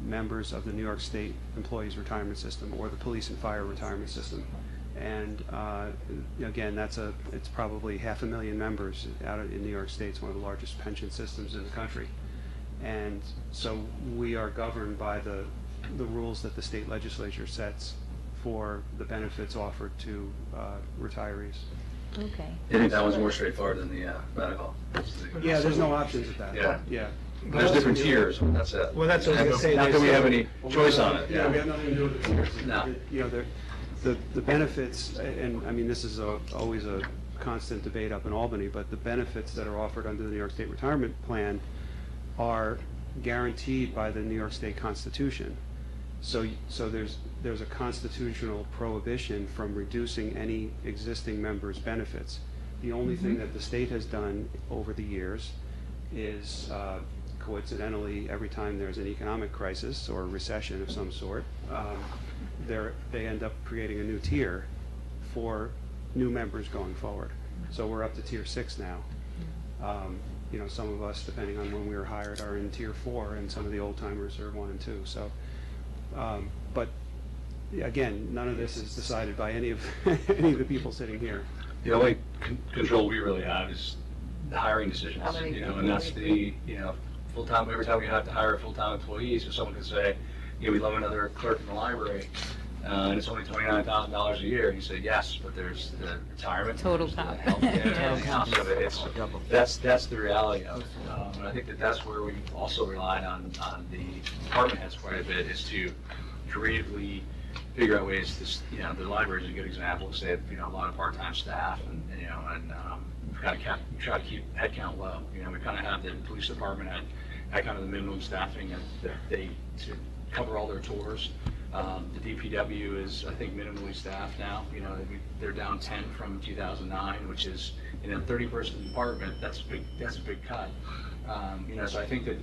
members of the New York State Employees Retirement System or the Police and Fire Retirement System. And again, it's probably 500,000 members in New York State. It's one of the largest pension systems in the country. And so we are governed by the rules that the state legislature sets for the benefits offered to retirees. Okay. I think that one's more straightforward than the medical. Yeah, there's no options with that. Yeah. Yeah. There's different tiers, that's it. Well, that's what I was gonna say. Not that we have any choice on it, Yeah, we have yeah. nothing to do with the tiers. No. The benefits, and I mean, this is always a constant debate up in Albany, but the benefits that are offered under the New York State Retirement Plan are guaranteed by the New York State Constitution. So there's a constitutional prohibition from reducing any existing member's benefits. The only thing that the state has done over the years is, coincidentally, every time there's an economic crisis or a recession of some sort, they end up creating a new tier for new members going forward. So we're up to tier 6 now. Some of us, depending on when we were hired, are in tier 4, and some of the old timers are 1 and 2. So, but again, none of this is decided by any of the people sitting here. The only control we really have is the hiring decisions, How many and that's the, full-time, every time we have to hire a full-time employee, so someone can say, we love another clerk in the library, and it's only $29,000 a year, and you say, yes, but there's the retirement. Total there's the comp. healthcare, the cost of it, that's the reality of it. And I think that's where we also relied on the department heads quite a bit, is to creatively figure out ways to, the library is a good example, say, a lot of part-time staff, and we've got to try to keep headcount low. We kind of have the police department at kind of the minimum staffing that they to cover all their tours. The DPW is, I think, minimally staffed now. They're down 10 from 2009, which is, 30-person department. That's a big cut. So I think that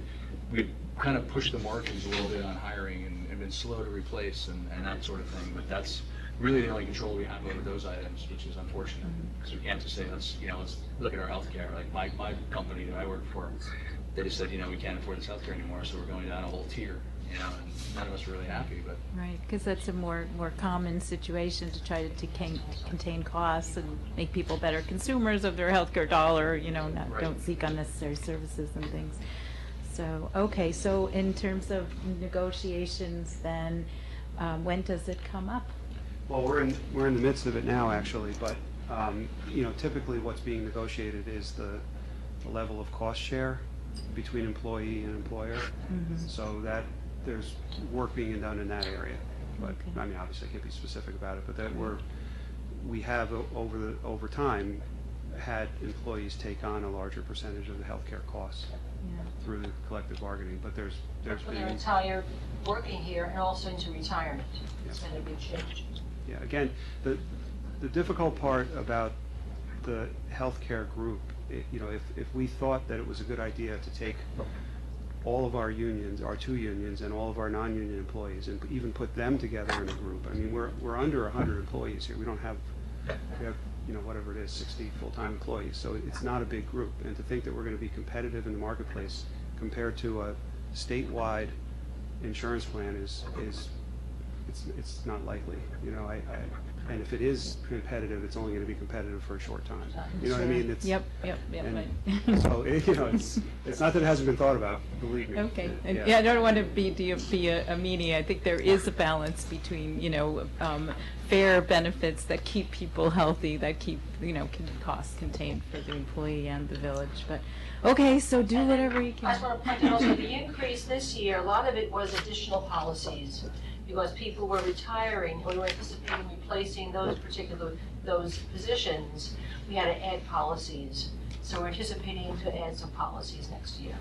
we've kind of pushed the margins a little bit on hiring and been slow to replace and that sort of thing. But that's really the only control we have over those items, which is unfortunate, because we can't just say, let's look at our healthcare. Like my company that I work for, they just said, we can't afford this healthcare anymore, so we're going down a whole tier. And none of us are really happy, but. Right, because that's a more common situation to try to contain costs and make people better consumers of their healthcare dollar, don't seek unnecessary services and things. So, okay, so in terms of negotiations then, when does it come up? Well, we're in the midst of it now, actually, but, typically what's being negotiated is the level of cost share between employee and employer. So that there's work being done in that area. But, Okay. I mean, obviously I can't be specific about it, but that we have over time had employees take on a larger percentage of the healthcare costs through the collective bargaining, but there's For their been, entire working here and also into retirement. It's been a big change. yeah, again, the difficult part about the healthcare group, if we thought that it was a good idea to take all of our unions, our 2 unions, and all of our non-union employees, and even put them together in a group. I mean, we're under 100 employees here. We have, you know, whatever it is, 60 full-time employees. So it's not a big group. And to think that we're going to be competitive in the marketplace compared to a statewide insurance plan is it's not likely. You know, and if it is competitive, it's only going to be competitive for a short time. You know what I mean? It's, Yep. and Right. so, you know, it's not that it hasn't been thought about, believe me. Okay, and yeah, I don't want to be a meanie. I think there is a balance between, you know, fair benefits that keep people healthy, that keep, you know, costs contained for the employee and the village. But, okay, so do whatever you I can. just want to point out also, the increase this year, a lot of it was additional policies, because people were retiring, and we were anticipating replacing those positions. We had to add policies, so we're anticipating to add some policies next year.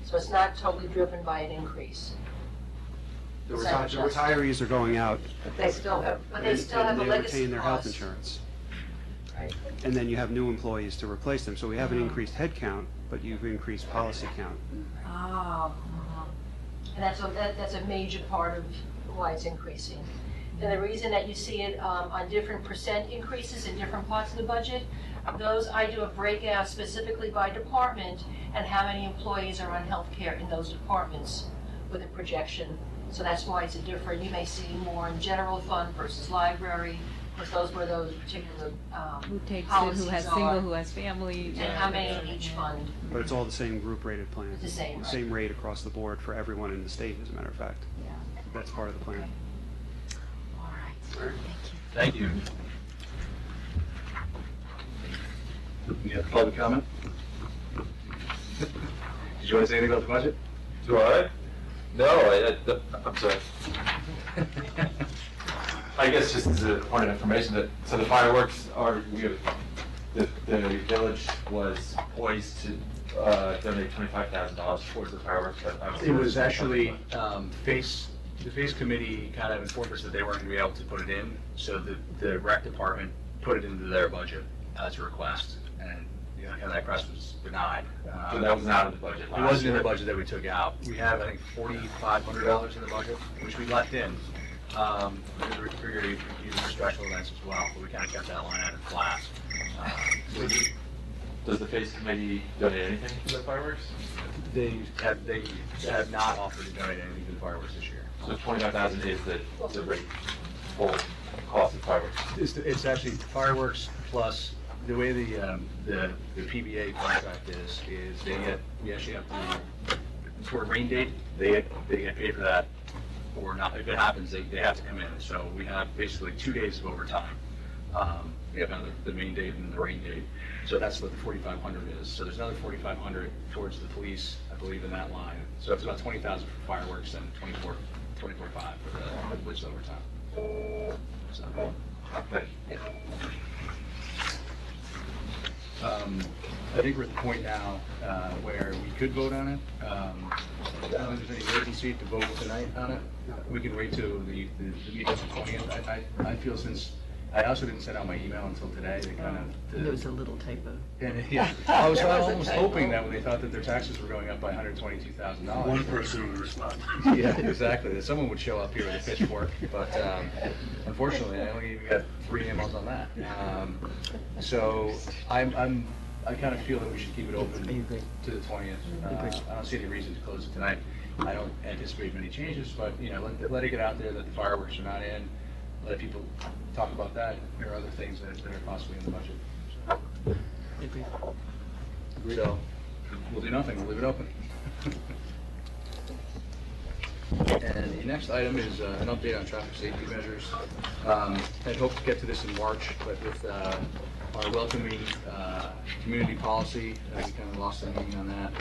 So it's not totally driven by an increase. The retirees are going out. But they still have a and they legacy retain their health cost. insurance. Right. And then you have new employees to replace them. So we haven't increased head count, but you've increased policy count. Oh, and that's a major part of why it's increasing. And the reason that you see it on different percent increases in different parts of the budget, those I do a breakout specifically by department and how many employees are on health care in those departments with a projection. So that's why it's a different, you may see more in general fund versus library, because those were those particular Who takes it, policies who has are, single, who has family. and how many in each fund. But it's all the same group rated plan. It's the same, right. Same rate across the board for everyone in the state, as a matter of fact. Yeah. That's part of the plan. All right. Thank you. You have public comment? Did you want to say anything about the budget? Do I? No, I'm sorry. I guess just as a point of information, that so the fireworks are, the village was poised to donate $25,000 towards the fireworks. It was actually, the FACE committee kind of informed us that they weren't going to be able to put it in, so the rec department put it into their budget as a request, and, you know, kind of that request was denied. So that was not in the budget It last wasn't in year. the budget that we took out. We have, I think, $4,500 in the budget, which we left in. We figured we'd use it for special events as well, but we kind of kept that line item flat. Does the FACE committee donate anything to the fireworks? They have not offered to donate anything to the fireworks this year. So 25,000 is the full cost of fireworks. It's actually fireworks plus, the way the PBA contract is we actually have to, for a rain date, they get paid for that, or not. If it happens, they have to come in. So we have basically 2 days of overtime. We have the main date and the rain date. So that's what the 4,500 is. So there's another 4,500 towards the police, I believe, in that line. So it's about 20,000 for fireworks and 24,500 for the police overtime. So, yeah. I think we're at the point now where we could vote on it. I don't think there's any urgency to vote tonight on it. We can wait till the meeting on the 20th. I feel, since I also didn't send out my email until today, to kind of. There was a little typo. And, yeah, I was almost hoping that when they thought that their taxes were going up by $122,000. One person would respond. Yeah, exactly, that someone would show up here with a pitchfork, but unfortunately, I only even got 3 emails on that. So I kind of feel that we should keep it open to the 20th. I don't see any reason to close it tonight. I don't anticipate many changes, but, you know, let it get out there that the fireworks are not in. Let people talk about that. There are other things that are possibly in the budget. So we'll do nothing. We'll leave it open. And the next item is an update on traffic safety measures. I'd hoped to get to this in March, but with our welcoming community policy, we kind of lost the meeting on that.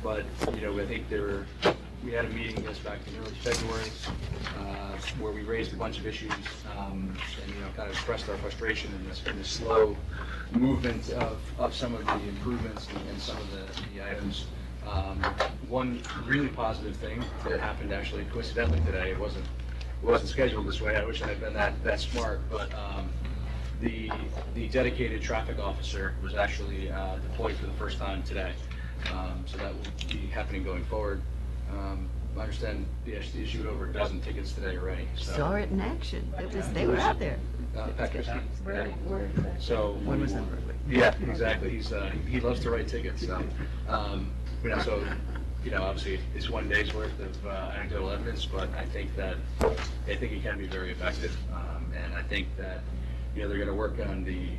But, you know, I think we had a meeting that goes back to early February, where we raised a bunch of issues, and, you know, kind of expressed our frustration in this slow movement of some of the improvements and some of the items. One really positive thing that happened actually coincidentally today, it wasn't scheduled this way, I wish I had been that smart, but the dedicated traffic officer was actually deployed for the first time today. So that will be happening going forward. I understand they issued over a dozen tickets today already. So. Saw it in action. They were out there. Pat Christie. Where exactly? So When was that? yeah, exactly. He loves to write tickets. So so obviously it's one day's worth of anecdotal evidence, but I think it can be very effective, and I think that they're going to work on the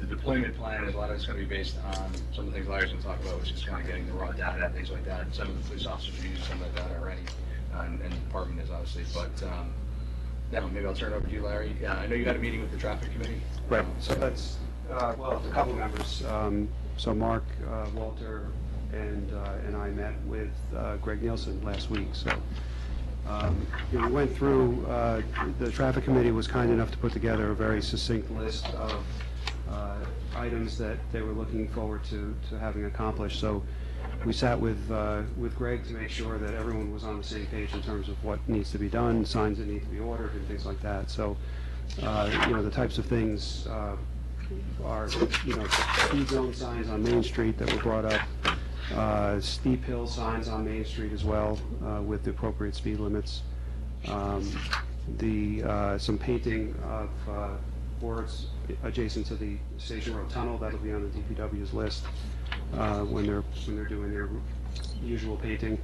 deployment plan. A lot of it's going to be based on some of the things Larry's going to talk about, which is kind of getting the raw data and things like that. Some of the police officers are using some of that data already, and the department is obviously. But now maybe I'll turn it over to you, Larry. I know you had a meeting with the traffic committee. Right, so that's, well, a couple members. So Mark, Walter, and I met with Greg Nielsen last week. So we went through, the traffic committee was kind enough to put together a very succinct list of items that they were looking forward to having accomplished. So we sat with Greg to make sure that everyone was on the same page in terms of what needs to be done, signs that need to be ordered, and things like that. So, the types of things are, speed zone signs on Main Street that were brought up, steep hill signs on Main Street as well, with the appropriate speed limits. Some painting of boards adjacent to the Station Road Tunnel, that'll be on the DPW's list when they're doing their usual painting.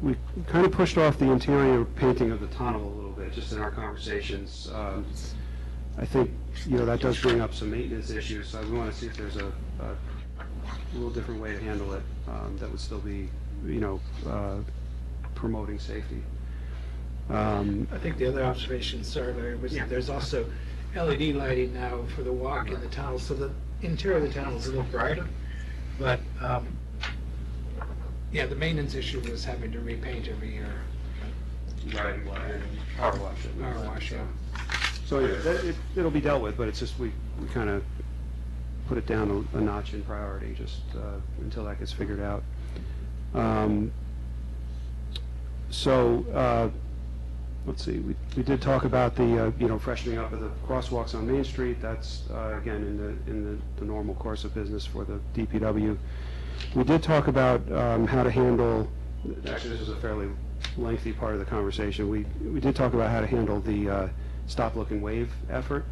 We kind of pushed off the interior painting of the tunnel a little bit, just in our conversations. I think, that does bring up some maintenance issues, so we want to see if there's a little different way to handle it that would still be, promoting safety. I think the other observation, sorry, Larry, was that there's also LED lighting now for the walk in the tunnel, so the interior of the tunnel is a little brighter. But, the maintenance issue was having to repaint every year. Right, power wash it. Power wash, yeah. So it'll be dealt with, but it's just we kind of put it down a notch in priority just until that gets figured out. Let's see. We did talk about the freshening up of the crosswalks on Main Street. That's again in the normal course of business for the DPW. We did talk about how to handle. Actually, this was a fairly lengthy part of the conversation. We did talk about how to handle the stop, look, and wave effort.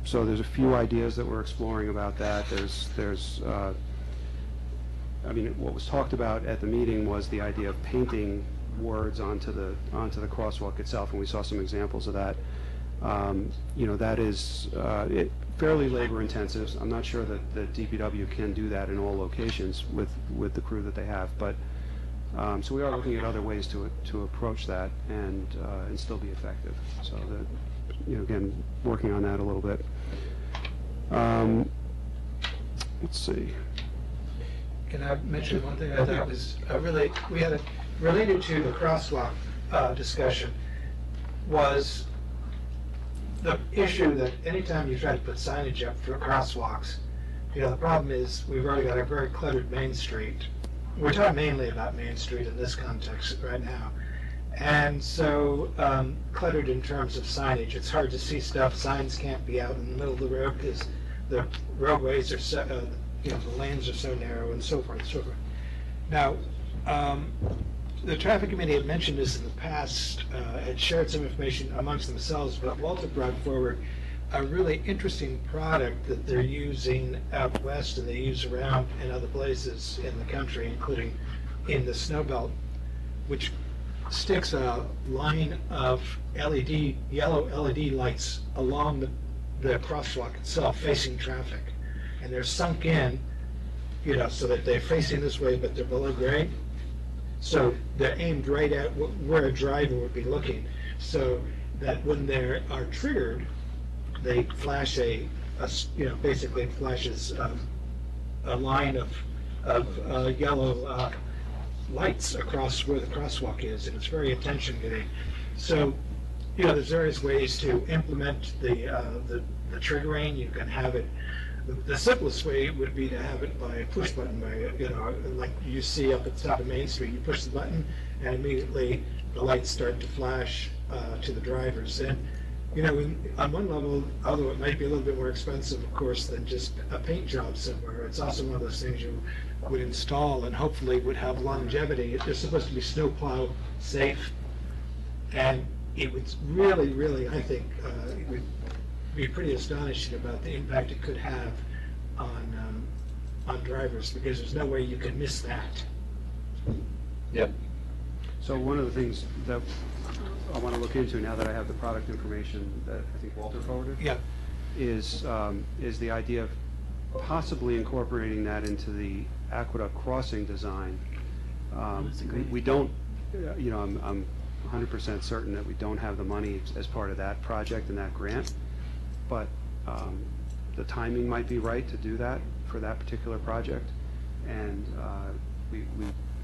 So there's a few ideas that we're exploring about that. What was talked about at the meeting was the idea of painting words onto the crosswalk itself, and we saw some examples of that. That is fairly labor intensive. I'm not sure that the DPW can do that in all locations with the crew that they have, but so we are looking at other ways to approach that and still be effective. So again, working on that a little bit. Let's see. Can I mention one thing I thought was related to the crosswalk discussion, was the issue that anytime you try to put signage up for crosswalks, the problem is we've already got a very cluttered Main Street. We're talking mainly about Main Street in this context right now. And so cluttered in terms of signage. It's hard to see stuff. Signs can't be out in the middle of the road because the roadways are so, the lanes are so narrow and so forth and so forth. Now, the traffic committee had mentioned this in the past, had shared some information amongst themselves, but Walter brought forward a really interesting product that they're using out west and they use around in other places in the country, including in the snow belt, which sticks a line of yellow LED lights along the crosswalk itself facing traffic. And they're sunk in, so that they're facing this way, but they're below grade. So they're aimed right at where a driver would be looking, so that when they are triggered, they flash basically it flashes a line of yellow lights across where the crosswalk is, and it's very attention-getting. So, there's various ways to implement the triggering. You can have it. The simplest way would be to have it by a push button, like you see up at the top of Main Street. You push the button, and immediately the lights start to flash to the drivers. And You know, on one level, although it might be a little bit more expensive, of course, than just a paint job somewhere, it's also one of those things you would install and hopefully would have longevity. They're supposed to be snowplow safe, and it would really, really, I think, it would be pretty astonishing about the impact it could have on drivers, because there's no way you could miss that. Yep. So one of the things that I want to look into now that I have the product information that I think Walter forwarded. Yeah. Is the idea of possibly incorporating that into the aqueduct crossing design. We don't, you know, I'm 100% certain that we don't have the money as part of that project and that grant, but the timing might be right to do that for that particular project. And we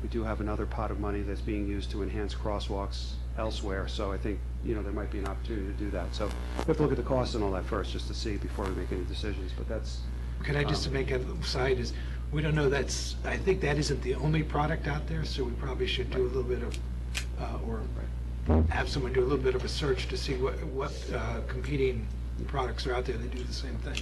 do have another pot of money that's being used to enhance crosswalks elsewhere, so I think, you know, there might be an opportunity to do that. So we have to look at the costs and all that first, just to see before we make any decisions, but that's... Could I just make a side is, we don't know, I think that isn't the only product out there, so we probably should do a little bit of, or have someone do a little bit of a search to see what competing products are out there that do the same thing.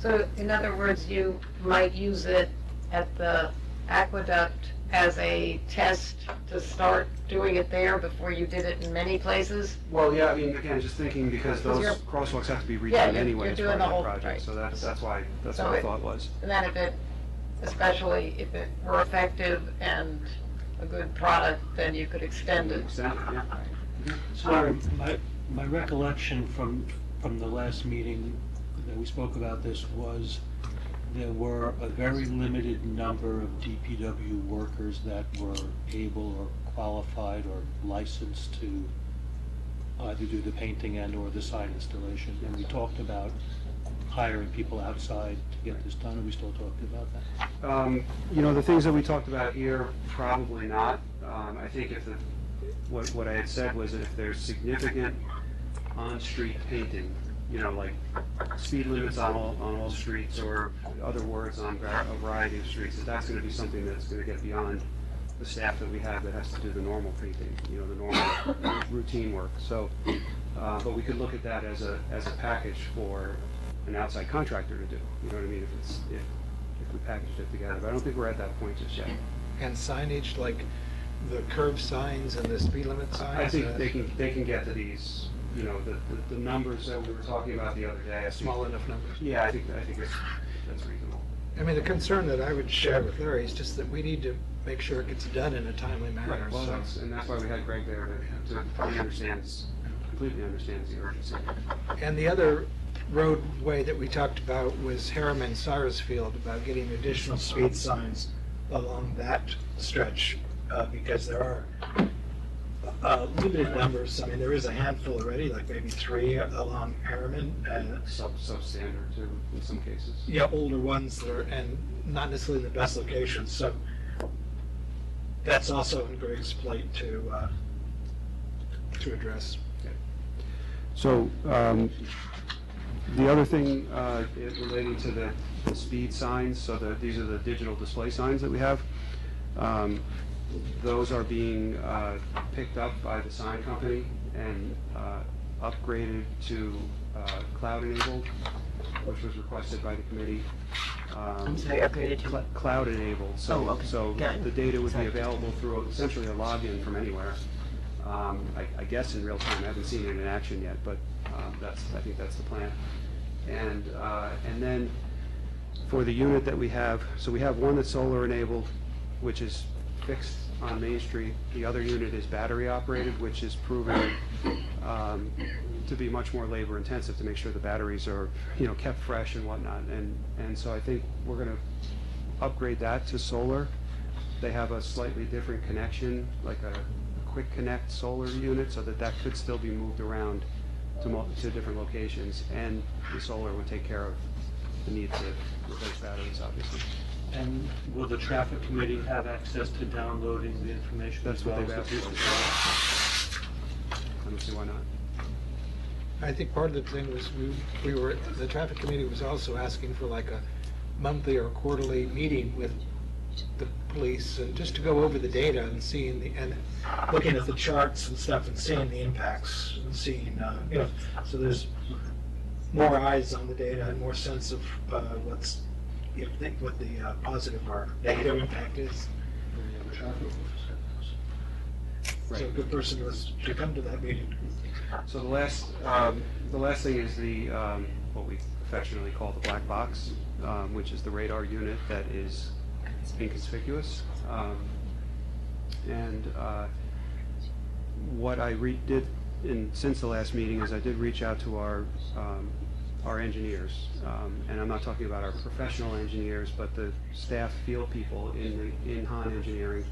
So in other words, you might use it at the aqueduct as a test to start doing it there before you did it in many places? Well, yeah, I mean, again, just thinking because those crosswalks have to be redone anyway as part of that project, so that's why, that's what I thought was. And then especially if it were effective and a good product, then you could extend it. Extend it, yeah. So my recollection from the last meeting that we spoke about this was there were a very limited number of DPW workers that were able or qualified or licensed to either do the painting and or the sign installation. And we talked about hiring people outside to get this done. Are we still talking about that? You know, the things that we talked about here, probably not. I think if what I had said was that if there's significant on-street painting, you know, like speed limits on all streets or other words on a variety of streets, that's going to be something that's going to get beyond the staff that we have that has to do the normal painting, you know, the normal routine work. So, but we could look at that as a package for an outside contractor to do. You know what I mean? If we packaged it together. But I don't think we're at that point just yet. And signage, like the curb signs and the speed limit signs? I think they can get to these. You know, the numbers that we were talking about the other day. Small enough numbers? Yeah, I think that's reasonable. I mean, the concern that I would share with Larry is just that we need to make sure it gets done in a timely manner. Right, well, that's why we had Greg there, to completely understands the urgency. And the other roadway that we talked about was Harriman Cyrusfield, about getting additional speed signs along that stretch, because there are limited numbers. I mean, there is a handful already, like maybe 3 along Harriman. Substandard too, in some cases. Yeah, older ones that are, and not necessarily in the best locations. So that's also in Greg's plate to address. Okay. So the other thing is relating to the speed signs. So these are the digital display signs that we have. Those are being picked up by the sign company and upgraded to cloud-enabled, which was requested by the committee. I'm sorry, upgraded to? Cloud-enabled. So, okay. So the data would be available through essentially a login from anywhere. I guess in real time. I haven't seen it in action yet, but I think that's the plan. And then for the unit that we have, so we have one that's solar-enabled, which is fixed on Main Street. The other unit is battery operated, which is proven to be much more labor intensive to make sure the batteries are, you know, kept fresh and whatnot. And so I think we're going to upgrade that to solar. They have a slightly different connection, like a quick connect solar unit, so that could still be moved around to different locations, and the solar would take care of the need to replace batteries, obviously. And will the traffic committee have access to downloading the information? That's what they've asked us to do. I don't see why not. I think part of the thing was the traffic committee was also asking for like a monthly or quarterly meeting with the police, and just to go over the data and seeing and looking at the charts and stuff and seeing the impacts and seeing, so there's more eyes on the data and more sense of what the positive or negative impact is. So a good person was to come to that meeting. So the last thing is the what we affectionately call the black box, which is the radar unit that is inconspicuous. What I did since the last meeting is I did reach out to our engineers, and I'm not talking about our professional engineers, but the staff field people in Han Engineering,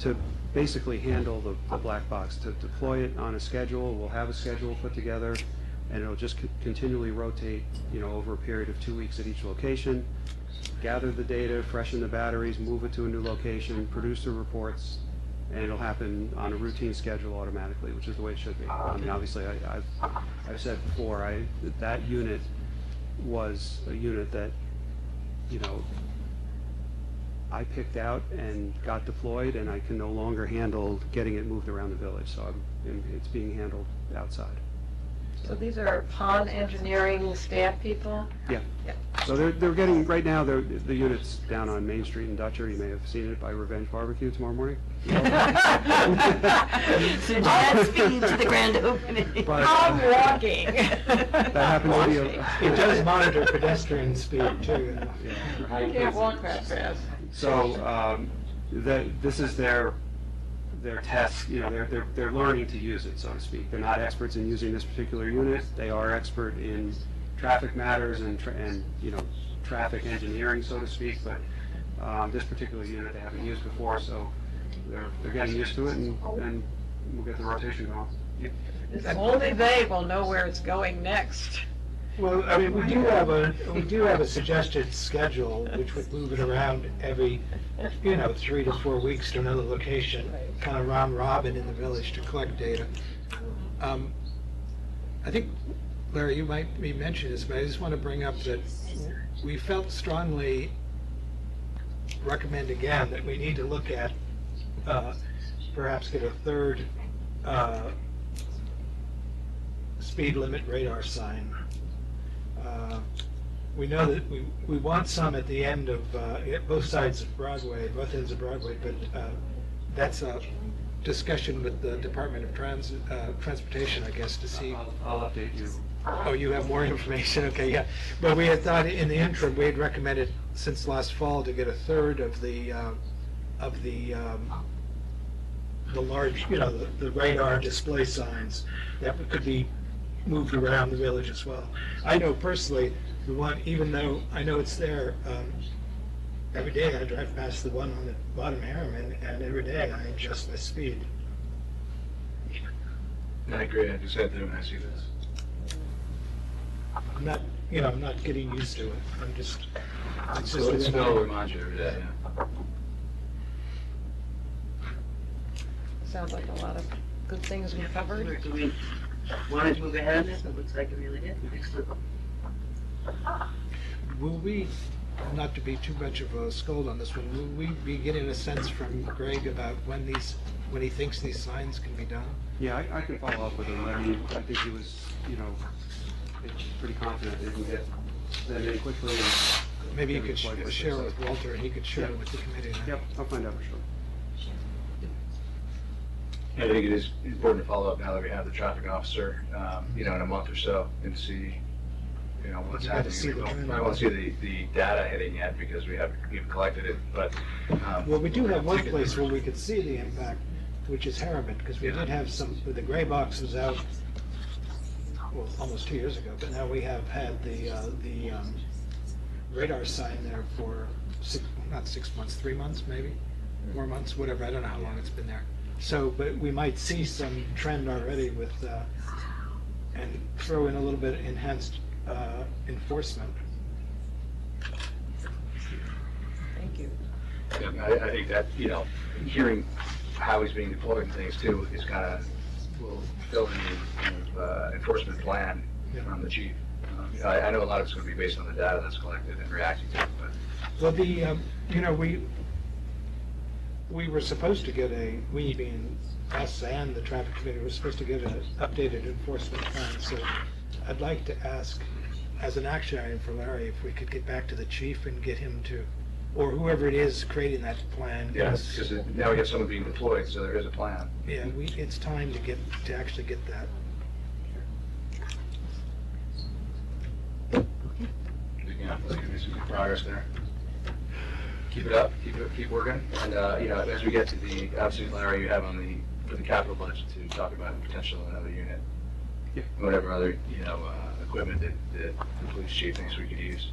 to basically handle the black box, to deploy it on a schedule. We'll have a schedule put together, and it'll just continually rotate, over a period of 2 weeks at each location, gather the data, freshen the batteries, move it to a new location, produce the reports, and it'll happen on a routine schedule automatically, which is the way it should be. I mean, obviously, I've said before, that unit was a unit that, I picked out and got deployed, and I can no longer handle getting it moved around the village, so it's being handled outside. So these are Han Engineering staff people? Yeah. So they're getting, right now, the unit's down on Main Street in Dutcher. You may have seen it by Revenge Barbecue tomorrow morning. So Jan speed to the grand opening. But, I'm walking. That happens to be It does monitor pedestrian speed too. I can't walk that fast. So this is their test. They're learning to use it, so to speak. They're not experts in using this particular unit. They are expert in traffic matters and traffic engineering, so to speak. But this particular unit they haven't used before, so they're getting used to it, and we'll get the rotation going. Only they will know where it's going next. Well, I mean, we do have a suggested schedule which would move it around every, 3 to 4 weeks to another location, kind of round robin in the village to collect data. I think, Larry, you might be mentioning this, but I just want to bring up that we felt strongly recommend again that we need to look at perhaps get a third speed limit radar sign. We know that we want some at the end of, at both sides of Broadway, both ends of Broadway, but that's a discussion with the Department of Transportation, I guess, to see. I'll update you. Oh, you have more information? Okay, yeah. But we had thought in the interim, we had recommended since last fall to get a third of the large, the radar display signs that could be moved around the village as well. I know personally, the one, even though I know it's there, every day I drive past the one on the bottom of Harriman, and every day I adjust my speed. I agree, I just had to when I see this. I'm not, I'm not getting used to it. I'm just, it's just. It's still reminds you every day, yeah. Sounds like a lot of good things we covered. Do we want to move ahead on this? It looks like it really did. Excellent. Will we, not to be too much of a scold on this one, will we be getting a sense from Greg about when he thinks these signs can be done? Yeah, I can follow up with him. I mean, I think he was, pretty confident that he can get them in quickly. Maybe you could share it with Walter, and he could share it with the committee. Yep, I'll find out for sure. I think it is important to follow up now that we have the traffic officer, in a month or so, and see, what's happening. I won't see the data hitting yet because we haven't collected it, but. Well, we do have one place where we could see the impact, which is Harriman, because we did have the gray boxes out, well, almost 2 years ago, but now we have had the radar sign there for not 6 months, 3 months maybe, 4 months, whatever, I don't know how long it's been there. So, but we might see some trend already with, and throw in a little bit enhanced enforcement. Thank you. Yeah, I think that, hearing how he's being deployed and things too is kind of, will fill in the enforcement plan from the chief. I know a lot of it's going to be based on the data that's collected and reacting to it, but. Well, we were supposed to get we being us and the traffic committee, were supposed to get an updated enforcement plan. So I'd like to ask, as an action item for Larry, if we could get back to the chief and get him to, or whoever it is creating that plan. Yes, because now we have someone being deployed, so there is a plan. Yeah, it's time to actually get that. Yeah, let's make some good progress there. Keep it up, keep working, and, as we get to obviously, Larry, you have for the capital budget to talk about potential another unit. Yeah. Whatever other, equipment that the police chief thinks we could use.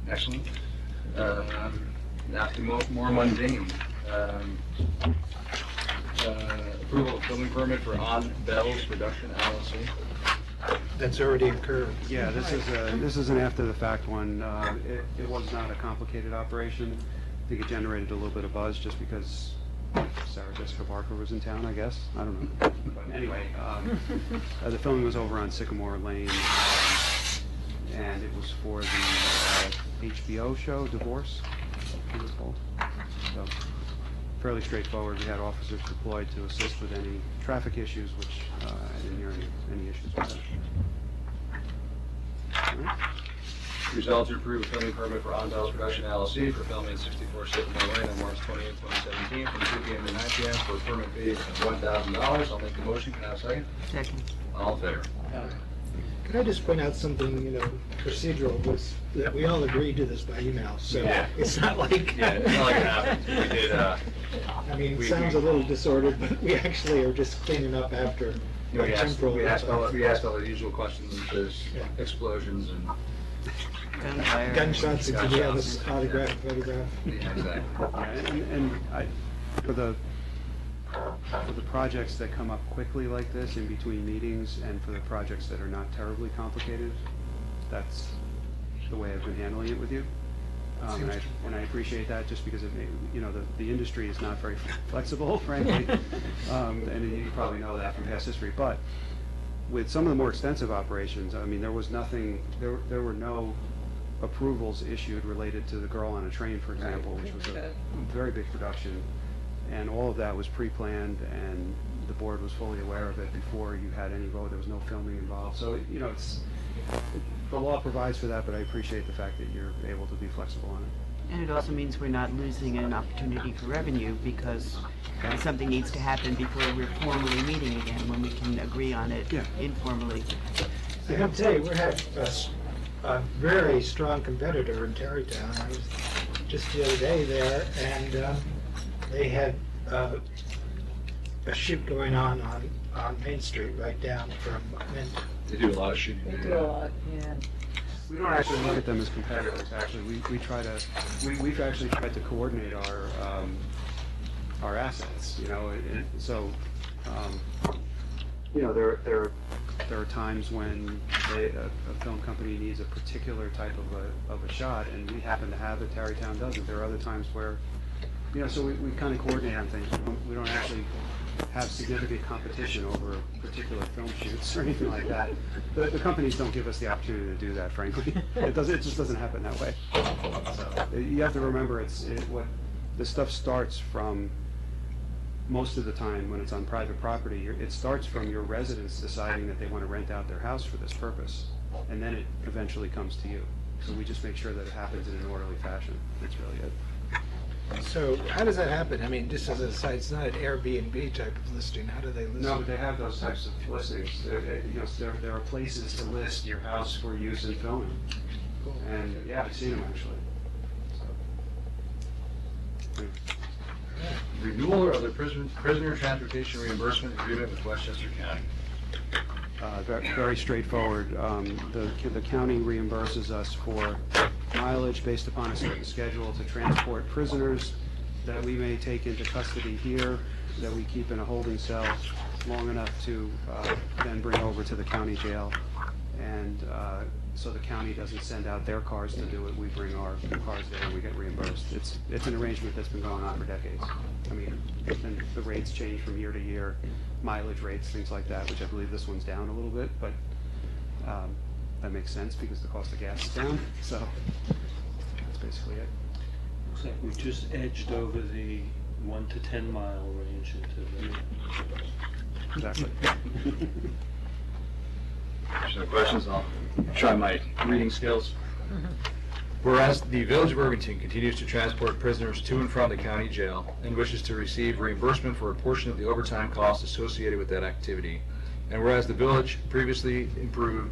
Excellent. Now to more mundane. Approval of building permit for On Bells Production LLC. That's already occurred. Yeah, this is an after-the-fact one. It was not a complicated operation. I think it generated a little bit of buzz just because Sarah Jessica Parker was in town, I guess. I don't know. But anyway, the filming was over on Sycamore Lane, and it was for the HBO show, Divorce, I think it's called. So, fairly straightforward. We had officers deployed to assist with any traffic issues, which I didn't hear any issues with that. All right. Resolved to approve a filming permit for On Bells Production LLC for filming at 64 Sycamore Lane on March 28, 2017, from 2 p.m. to 9 p.m. for a permit fee of $1,000. I'll make the motion. Can I have a second? Second. All in favor? Could I just point out something, procedural, was that we all agreed to this by email, so Yeah. it's not like. Yeah, it's not like it happened. We did, I mean, it sounds a little disordered, but we actually are just cleaning up after we temporal. asked all the usual questions, there's explosions and Gunfire. Gunshots, and we have this autograph, photograph. Yeah, exactly. And for the projects that come up quickly like this in between meetings, and for the projects that are not terribly complicated, that's the way I've been handling it with you. And I appreciate that, just because the industry is not very flexible, frankly. And you probably know that from past history. But with some of the more extensive operations, I mean, there were no approvals issued related to the Girl on a Train, for example, which was a very big production. And all of that was pre-planned, and the board was fully aware of it before you had any vote. There was no filming involved. So, the law provides for that, but I appreciate the fact that you're able to be flexible on it. And it also means we're not losing an opportunity for revenue, because something needs to happen before we're formally meeting again, when we can agree on it informally. I have to tell you, we have a very strong competitor in Tarrytown. I was just the other day there, and they had a shoot going on Main Street right down from Mint. They do a lot of shooting. They do a lot, yeah. We don't actually look at them as competitors. Actually, we've actually tried to coordinate our assets. So there are times when a film company needs a particular type of a shot, and we happen to have it. Tarrytown doesn't. There are other times where, so we kind of coordinate on things. We don't actually have significant competition over particular film shoots or anything like that. The companies don't give us the opportunity to do that, frankly. It just doesn't happen that way. So you have to remember, this stuff starts from, most of the time when it's on private property, it starts from your residents deciding that they want to rent out their house for this purpose, and then it eventually comes to you. So we just make sure that it happens in an orderly fashion. That's really it. So how does that happen? I mean, just as a side, it's not an Airbnb type of listing. How do they list? No, but they have those types of listings. There are places to list your house for use in filming. Cool. And yeah, I've seen them actually. So. Renewal of the prisoner transportation reimbursement agreement with Westchester County. Very straightforward. The county reimburses us for mileage based upon a certain schedule to transport prisoners that we may take into custody here, that we keep in a holding cell long enough to then bring over to the county jail. And so the county doesn't send out their cars to do it. We bring our cars there and we get reimbursed. It's an arrangement that's been going on for decades. I mean, and the rates change from year to year, mileage rates, things like that, which I believe this one's down a little bit, but that makes sense because the cost of gas is down. So that's basically it. Looks like we just edged over the 1 to 10 mile range into the. Exactly. There's no questions, I'll try my reading skills. Whereas the Village of Irvington continues to transport prisoners to and from the county jail and wishes to receive reimbursement for a portion of the overtime costs associated with that activity. And whereas the village previously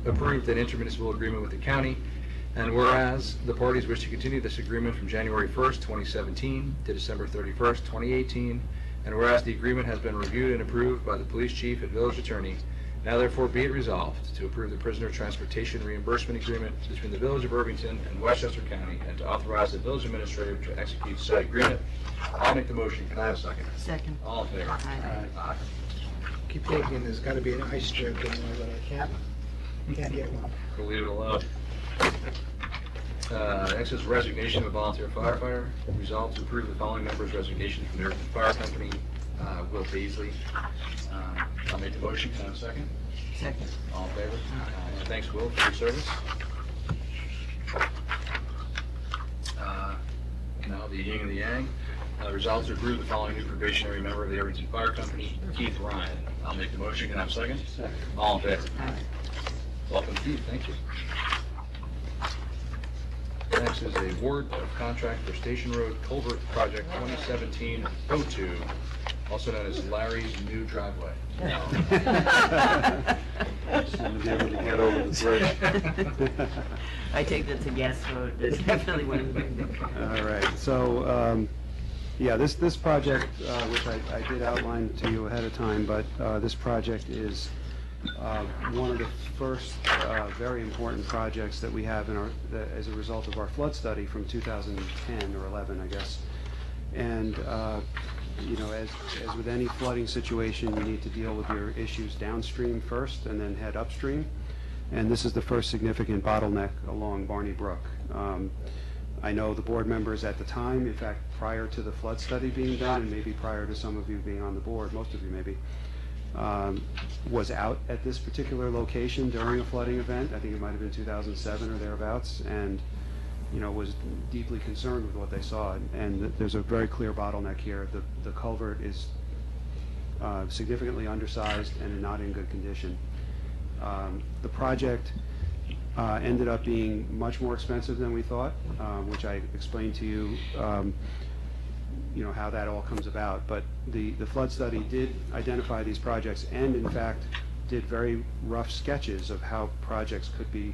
approved an intermunicipal agreement with the county, and whereas the parties wish to continue this agreement from January 1st, 2017 to December 31st, 2018, and whereas the agreement has been reviewed and approved by the police chief and village attorney, now therefore be it resolved to approve the prisoner transportation reimbursement agreement between the Village of Irvington and Westchester County and to authorize the village administrator to execute said agreement. I'll make the motion. Can I have a second? Second. All in favor? Aye. Keep thinking, there's gotta be an ice joke in there, but I can't get one. We'll leave it alone. Next is resignation of a volunteer firefighter. Resolved to approve the following members' resignation from the Irvington Fire Company. Will Beasley. I'll make the motion. Can I have a second? Second. All in favor? Thanks, Will, for your service. Now the yin and the yang. Resolved to approve the following new probationary member of the Irvington Fire Company, Keith Ryan. I'll make the motion. Can I have a second? Second. All in favor? Welcome, Keith. Thank you. Next is a award of contract for Station Road Culvert Project 2017-02, also known as Larry's New Driveway. Just want to be able to get over the bridge. I take that's a yes vote, that's definitely one of them. All right, so, yeah, this project, which I did outline to you ahead of time, but this project is one of the first very important projects that we have as a result of our flood study from 2010 or 11, I guess. And, you know, as with any flooding situation, you need to deal with your issues downstream first and then head upstream. And this is the first significant bottleneck along Barney Brook. I know the board members at the time, in fact, prior to the flood study being done, and maybe prior to some of you being on the board, most of you maybe, was out at this particular location during a flooding event. I think it might have been 2007 or thereabouts, and you know, was deeply concerned with what they saw. And there's a very clear bottleneck here. The culvert is significantly undersized and not in good condition. The project ended up being much more expensive than we thought, which I explained to you, you know, how that all comes about. But the flood study did identify these projects and, in fact, did very rough sketches of how projects could be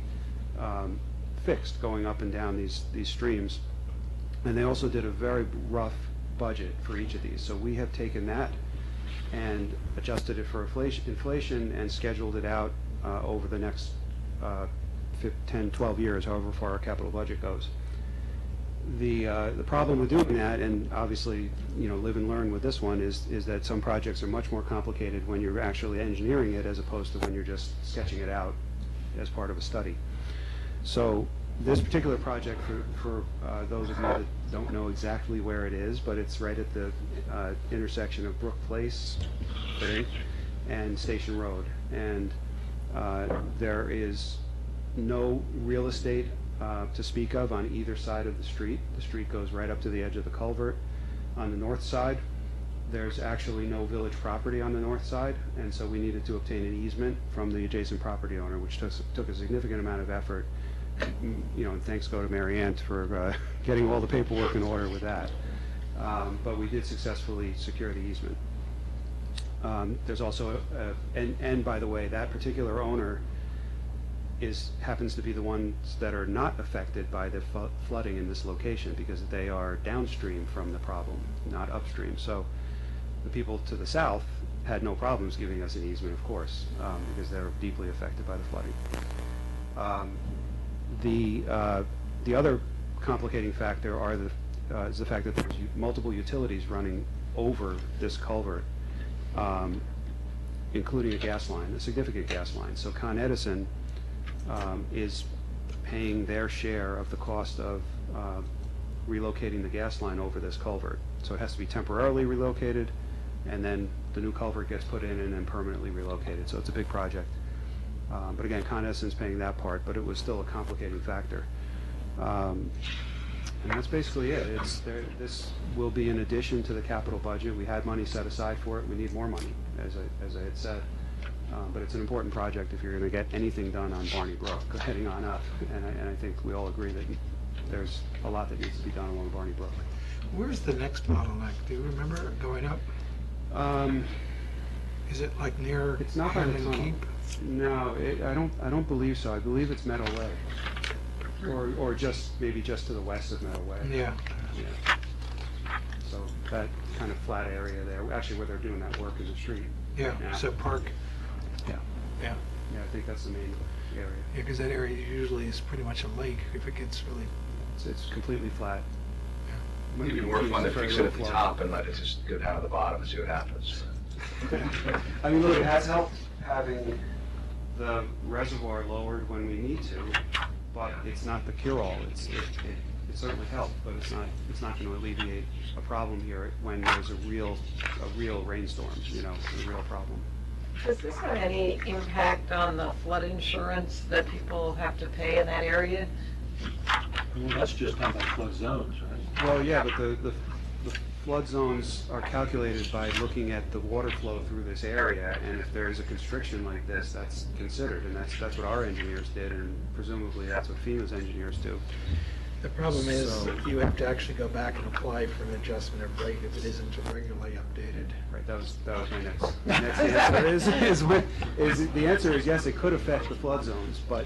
fixed going up and down these streams. And they also did a very rough budget for each of these. So we have taken that and adjusted it for inflation and scheduled it out over the next 10, 12 years, however far our capital budget goes. The problem with doing that, and obviously, you know, live and learn with this one, is that some projects are much more complicated when you're actually engineering it as opposed to when you're just sketching it out as part of a study. So this particular project, for those of you that don't know exactly where it is, but it's right at the intersection of Brook Place and Station Road. And there is no real estate to speak of on either side of the street. The street goes right up to the edge of the culvert. On the north side, there's actually no village property on the north side, and so we needed to obtain an easement from the adjacent property owner, which took a significant amount of effort. You know, and thanks go to Mary Ann for getting all the paperwork in order with that. But we did successfully secure the easement. There's also, and by the way, that particular owner happens to be the ones that are not affected by the flooding in this location, because they are downstream from the problem, not upstream. So the people to the south had no problems giving us an easement, of course, because they're deeply affected by the flooding. The other complicating factor is the fact that there's multiple utilities running over this culvert, including a gas line, a significant gas line. So Con Edison is paying their share of the cost of relocating the gas line over this culvert. So it has to be temporarily relocated, and then the new culvert gets put in and then permanently relocated. So it's a big project. But again, Con Edison's paying that part, but it was still a complicating factor. And that's basically it. This will be in addition to the capital budget. We had money set aside for it. We need more money, as I had said. But it's an important project if you're going to get anything done on Barney Brook, heading on up. And I think we all agree that there's a lot that needs to be done along Barney Brook. Where's the next bottleneck? Do you remember going up? Is it like near It's not by the Hamlin tunnel. Keep? No, I don't believe so. I believe it's Meadow Way. Or maybe just to the west of Meadow Way. Yeah. Yeah. So that kind of flat area there, actually where they're doing that work in the street. Yeah, so Park. Yeah. Yeah. Yeah, I think that's the main area. Yeah, because that area usually is pretty much a lake if it gets really. It's completely flat. It'd be more fun to fix it at the top and let it just go down to the bottom and see what happens. I mean, look, it has helped having the reservoir lowered when we need to, but it's not the cure-all. It certainly helped, but it's not going to alleviate a problem here when there's a real rainstorm, a real problem. Does this have any impact on the flood insurance that people have to pay in that area? Well, that's just done by flood zones, right? Well, yeah, but the flood zones are calculated by looking at the water flow through this area, and if there's a constriction like this, that's considered, and that's what our engineers did, and presumably that's what FEMA's engineers do. The problem is So- you have to actually go back and apply for an adjustment of rate if it isn't regularly updated. Right, that was my next answer the answer is yes, it could affect the flood zones, but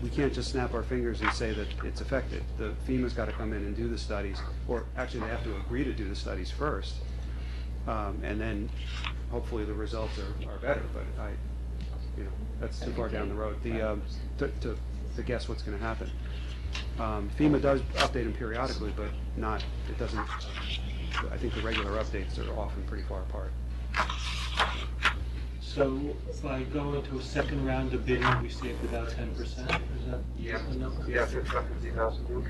we can't just snap our fingers and say that it's affected. The FEMA's got to come in and do the studies, or actually they have to agree to do the studies first, and then hopefully the results are better, but that's too far down the road to guess what's going to happen. FEMA does update them periodically, but it doesn't, I think the regular updates are often pretty far apart. So by going to a second round of bidding, we saved about 10%? Is that the number? Yeah, 650,000.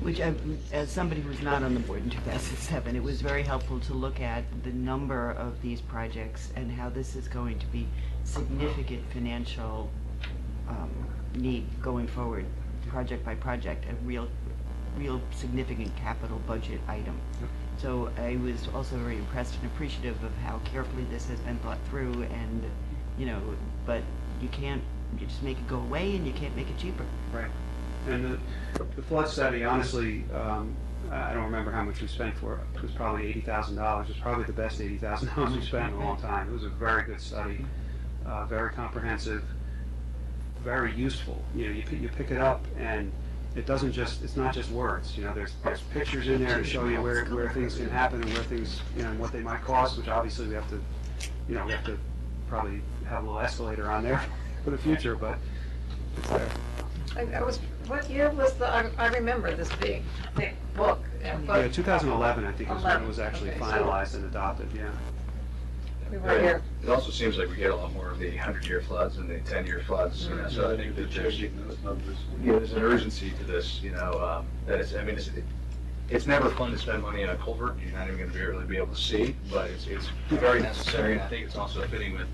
Which, as somebody who was not on the board in 2007, it was very helpful to look at the number of these projects and how this is going to be significant financial need going forward, project by project, a real significant capital budget item. So I was also very impressed and appreciative of how carefully this has been thought through, and but you just make it go away, and you can't make it cheaper. Right. And the flood study, honestly, I don't remember how much we spent for it. It was probably $80,000. It was probably the best $80,000 we spent in a long time. It was a very good study, very comprehensive, very useful. You pick it up, and it's not just words. There's pictures in there to show you where things can happen and where things, and what they might cost, which obviously we have to probably have a little escalator on there for the future, but it's there. What year was I remember this big book. Yeah, 2011, I think, is when it was actually Okay, so- finalized and adopted, yeah. We were here. It also seems like we get a lot more of the 100-year floods and the 10-year floods, so I think that there's an urgency to this, that it's never fun to spend money on a culvert you're not even going to really be able to see, but it's very necessary, and I think it's also fitting with,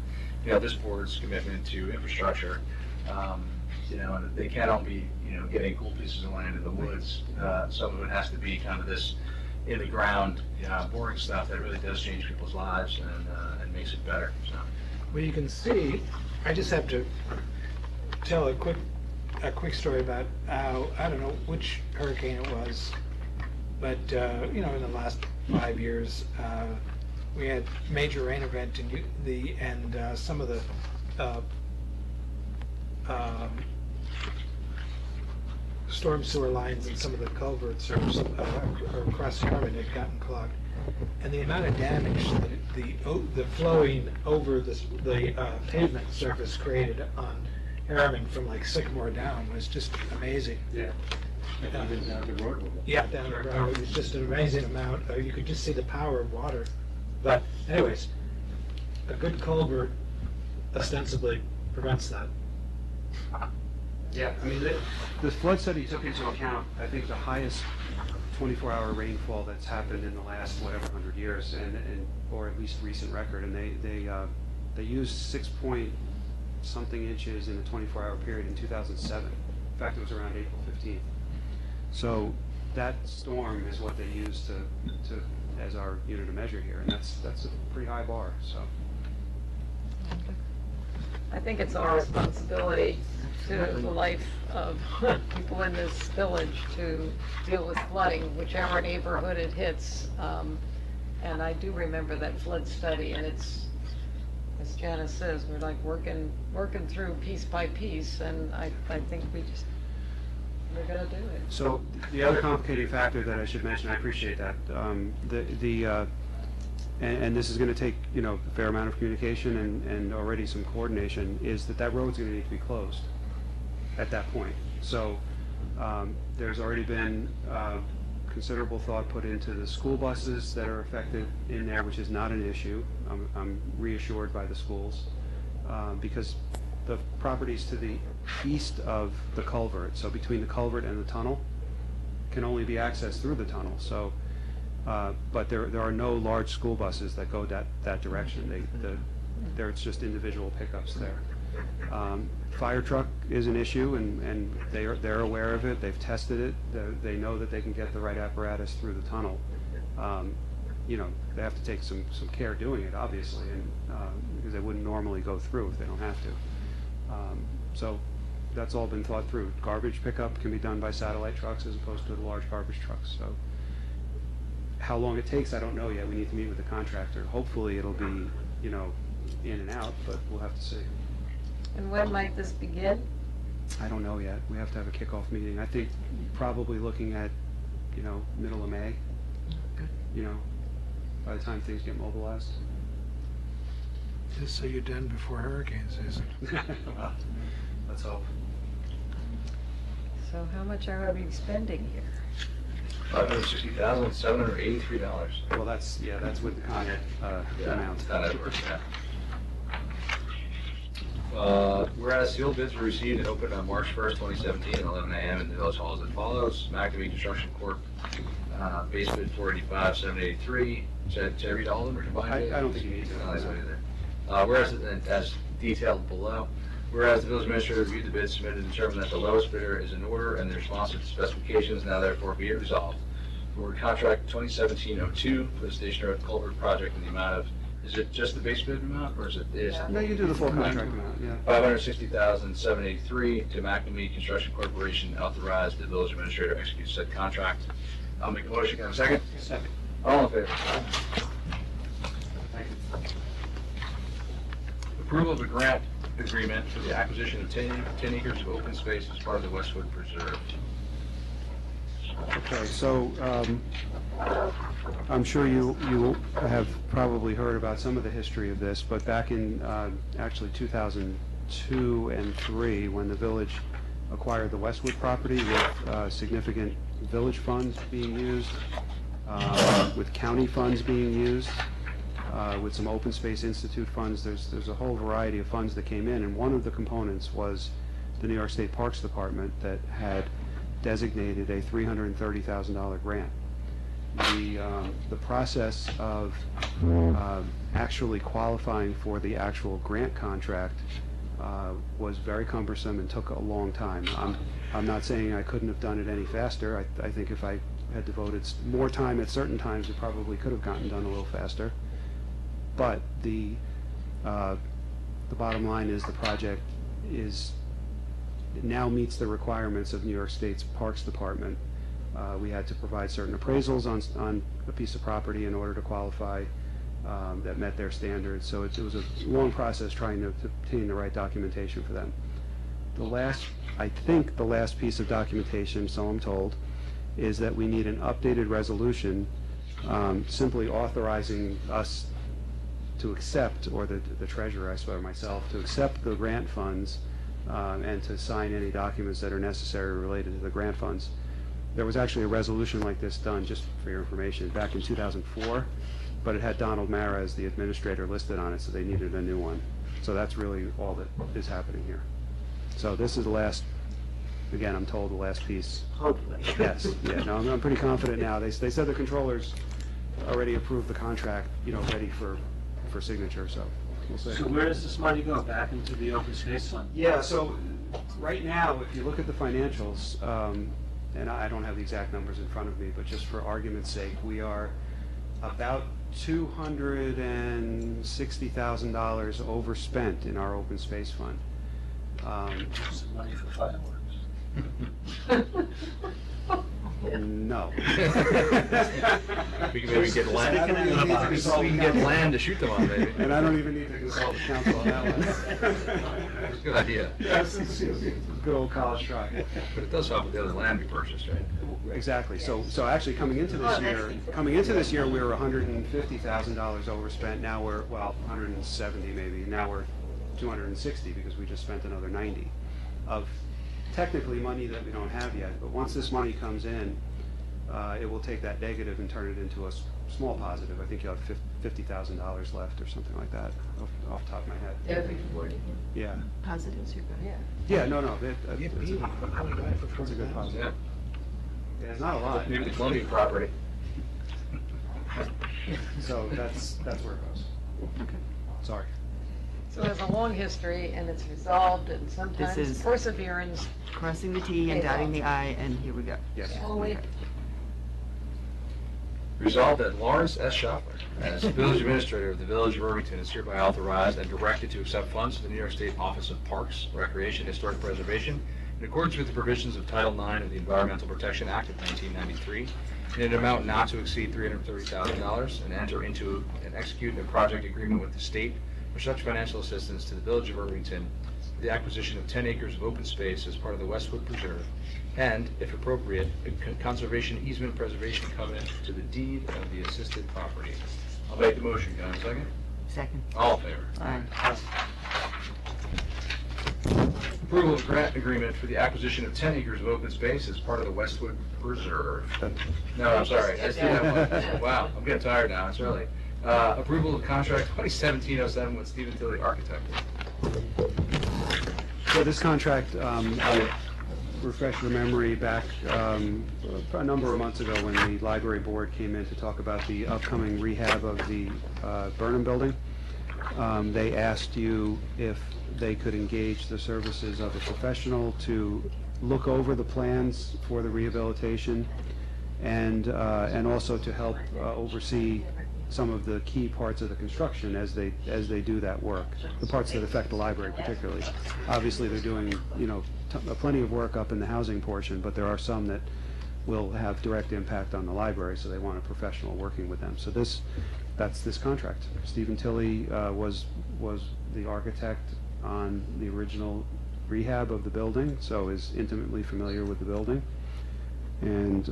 this board's commitment to infrastructure, and they can't all be, getting cool pieces of land in the woods. Some of it has to be kind of this in the ground, boring stuff that really does change people's lives and makes it better. So. Well, you can see, I just have to tell a quick story about how, I don't know which hurricane it was, but, in the last 5 years, we had major rain event and some of the storm sewer lines and some of the culverts across Harmon had gotten clogged. And the amount of damage that the flowing over the pavement surface created on Harriman from like Sycamore down was just amazing. Yeah. Even down the road. Yeah, down the road. It was just an amazing amount. You could just see the power of water. But anyways, a good culvert ostensibly prevents that. Yeah, I mean, the flood study took into account, I think, the highest 24-hour rainfall that's happened in the last, 100 years, or at least recent record, and they used 6-point-something inches in a 24-hour period in 2007. In fact, it was around April 15th. So that storm is what they use to as our unit of measure here, and that's a pretty high bar, so. I think it's our responsibility to the life of people in this village to deal with flooding, whichever neighborhood it hits. And I do remember that flood study, and it's, as Janice says, we're like working through piece by piece, and I think we're gonna do it. So the other complicating factor that I should mention, I appreciate that, and this is going to take, a fair amount of communication and already some coordination, is that road's going to need to be closed at that point. So there's already been considerable thought put into the school buses that are affected in there, which is not an issue. I'm reassured by the schools, because the properties to the east of the culvert, so between the culvert and the tunnel, can only be accessed through the tunnel. So, but there are no large school buses that go that direction. There's just individual pickups there. Fire truck is an issue, and they're aware of it. They've tested it. They know that they can get the right apparatus through the tunnel. They have to take some care doing it, obviously, and because they wouldn't normally go through if they don't have to. So that's all been thought through. Garbage pickup can be done by satellite trucks as opposed to the large garbage trucks. So how long it takes, I don't know yet. We need to meet with the contractor. Hopefully it'll be, in and out, but we'll have to see. And when might this begin? I don't know yet. We have to have a kickoff meeting. I think probably looking at, middle of May, by the time things get mobilized. Just so you're done before hurricane season. Let's hope. So how much are we spending here? $560,783. Well, that's with the Con Ed amount. Con Ed work, whereas sealed bids were received and opened on March 1st, 2017 at 11 a.m. in the Village Hall as follows. McNamee Construction Corp. Base bid $485,783. Should I read all of them or combine it? I don't think you need to. Whereas, as detailed below, whereas the village administrator reviewed the bids submitted and determined that the lowest bidder is in order and the responsive to specifications, now therefore be it resolved. Award contract 2017-02 for the Station Road Culvert Project in the amount of, is it just the base bid amount, or is it? No, you do the full contract amount, yeah. $560,783 to McNamee Construction Corporation, authorized the village administrator to execute said contract. I'll make a motion. Can I have a second? Second. All in favor? Thank you. Approval of a grant agreement for the acquisition of 10 acres of open space as part of the Westwood Preserve. Okay, so I'm sure you have probably heard about some of the history of this, but back in actually 2002 and 3, when the village acquired the Westwood property with significant village funds being used, with county funds being used, with some Open Space Institute funds. There's a whole variety of funds that came in, and one of the components was the New York State Parks Department that had designated a $330,000 grant. The process of actually qualifying for the actual grant contract was very cumbersome and took a long time. I'm not saying I couldn't have done it any faster. I think if I had devoted more time at certain times, it probably could have gotten done a little faster. But the bottom line is the project now meets the requirements of New York State's Parks Department. We had to provide certain appraisals on a piece of property in order to qualify that met their standards. So it was a long process trying to obtain the right documentation for them. I think the last piece of documentation, so I'm told, is that we need an updated resolution simply authorizing us to accept, or the treasurer, I swear myself, to accept the grant funds and to sign any documents that are necessary related to the grant funds. There was actually a resolution like this done, just for your information, back in 2004, but it had Donald Mara as the administrator listed on it, so they needed a new one. So that's really all that is happening here. So this is the last, again, I'm told the last piece. Hopefully. Yes, yeah, no, I'm pretty confident now. They said the controllers already approved the contract, ready for signature, so we'll see. So where does this money go? Back into the open space fund? Yeah, so right now, if you look at the financials, and I don't have the exact numbers in front of me, but just for argument's sake, we are about $260,000 overspent in our open space fund. Money for fireworks. No. We can maybe get land. And I don't even need to consult We can the get council. land to shoot them on, maybe. And I don't even need to consult the council on that one. Good idea. Yes, it's a good old college try. But it does help with the other land we purchased, right? Exactly. So actually coming into this year, we were $150,000 overspent. Now we're, 170 maybe. Now we're 260 because we just spent another 90 of technically money that we don't have yet. But once this money comes in, it will take that negative and turn it into a small positive. I think you'll have $50,000 left or something like that off the top of my head. Every 40. Yeah. Positives, you're good. Yeah, no, it's a good positive. Yeah. Yeah, it's not a lot. Maybe the Columbia property. So that's where it goes. Okay. Sorry. So there's a long history, and it's resolved, and This sometimes is- perseverance. Crossing the T and dotting the I, and here we go. Yes. Only Resolved that Lawrence S. Schaffler, as village administrator of the Village of Irvington, is hereby authorized and directed to accept funds from the New York State Office of Parks, Recreation, and Historic Preservation in accordance with the provisions of Title IX of the Environmental Protection Act of 1993 in an amount not to exceed $330,000 and enter into and execute a project agreement with the state for such financial assistance to the Village of Irvington, the acquisition of 10 acres of open space as part of the Westwood Preserve, and, if appropriate, a conservation easement preservation covenant to the deed of the assisted property. I'll make the motion. Can I have a second? Second. All in favor? Aye. Approval of grant agreement for the acquisition of 10 acres of open space as part of the Westwood Preserve. No, I'm sorry. I just did that one. Wow, I'm getting tired now. It's early. Approval of contract 2017-07 with Stephen Tilley Architect. So this contract, I'll refresh your memory back a number of months ago when the library board came in to talk about the upcoming rehab of the Burnham building. They asked you if they could engage the services of a professional to look over the plans for the rehabilitation and also to help oversee some of the key parts of the construction as they do that work, the parts that affect the library particularly. Obviously, they're doing, plenty of work up in the housing portion, but there are some that will have direct impact on the library, so they want a professional working with them. So that's this contract. Stephen Tilley was the architect on the original rehab of the building, so is intimately familiar with the building, and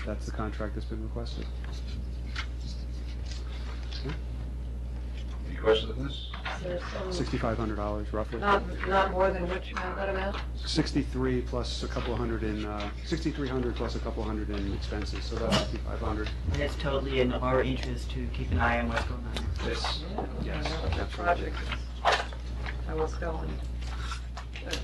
that's the contract that's been requested. Any questions on this? $6,500 roughly. not more than which amount, that amount? 63 plus a couple hundred in, 6,300 plus a couple hundred in expenses, so that's 5,500. And it's totally in our interest to keep an eye on what's going on. Yes, yes, The absolutely. project, how it's going. Good.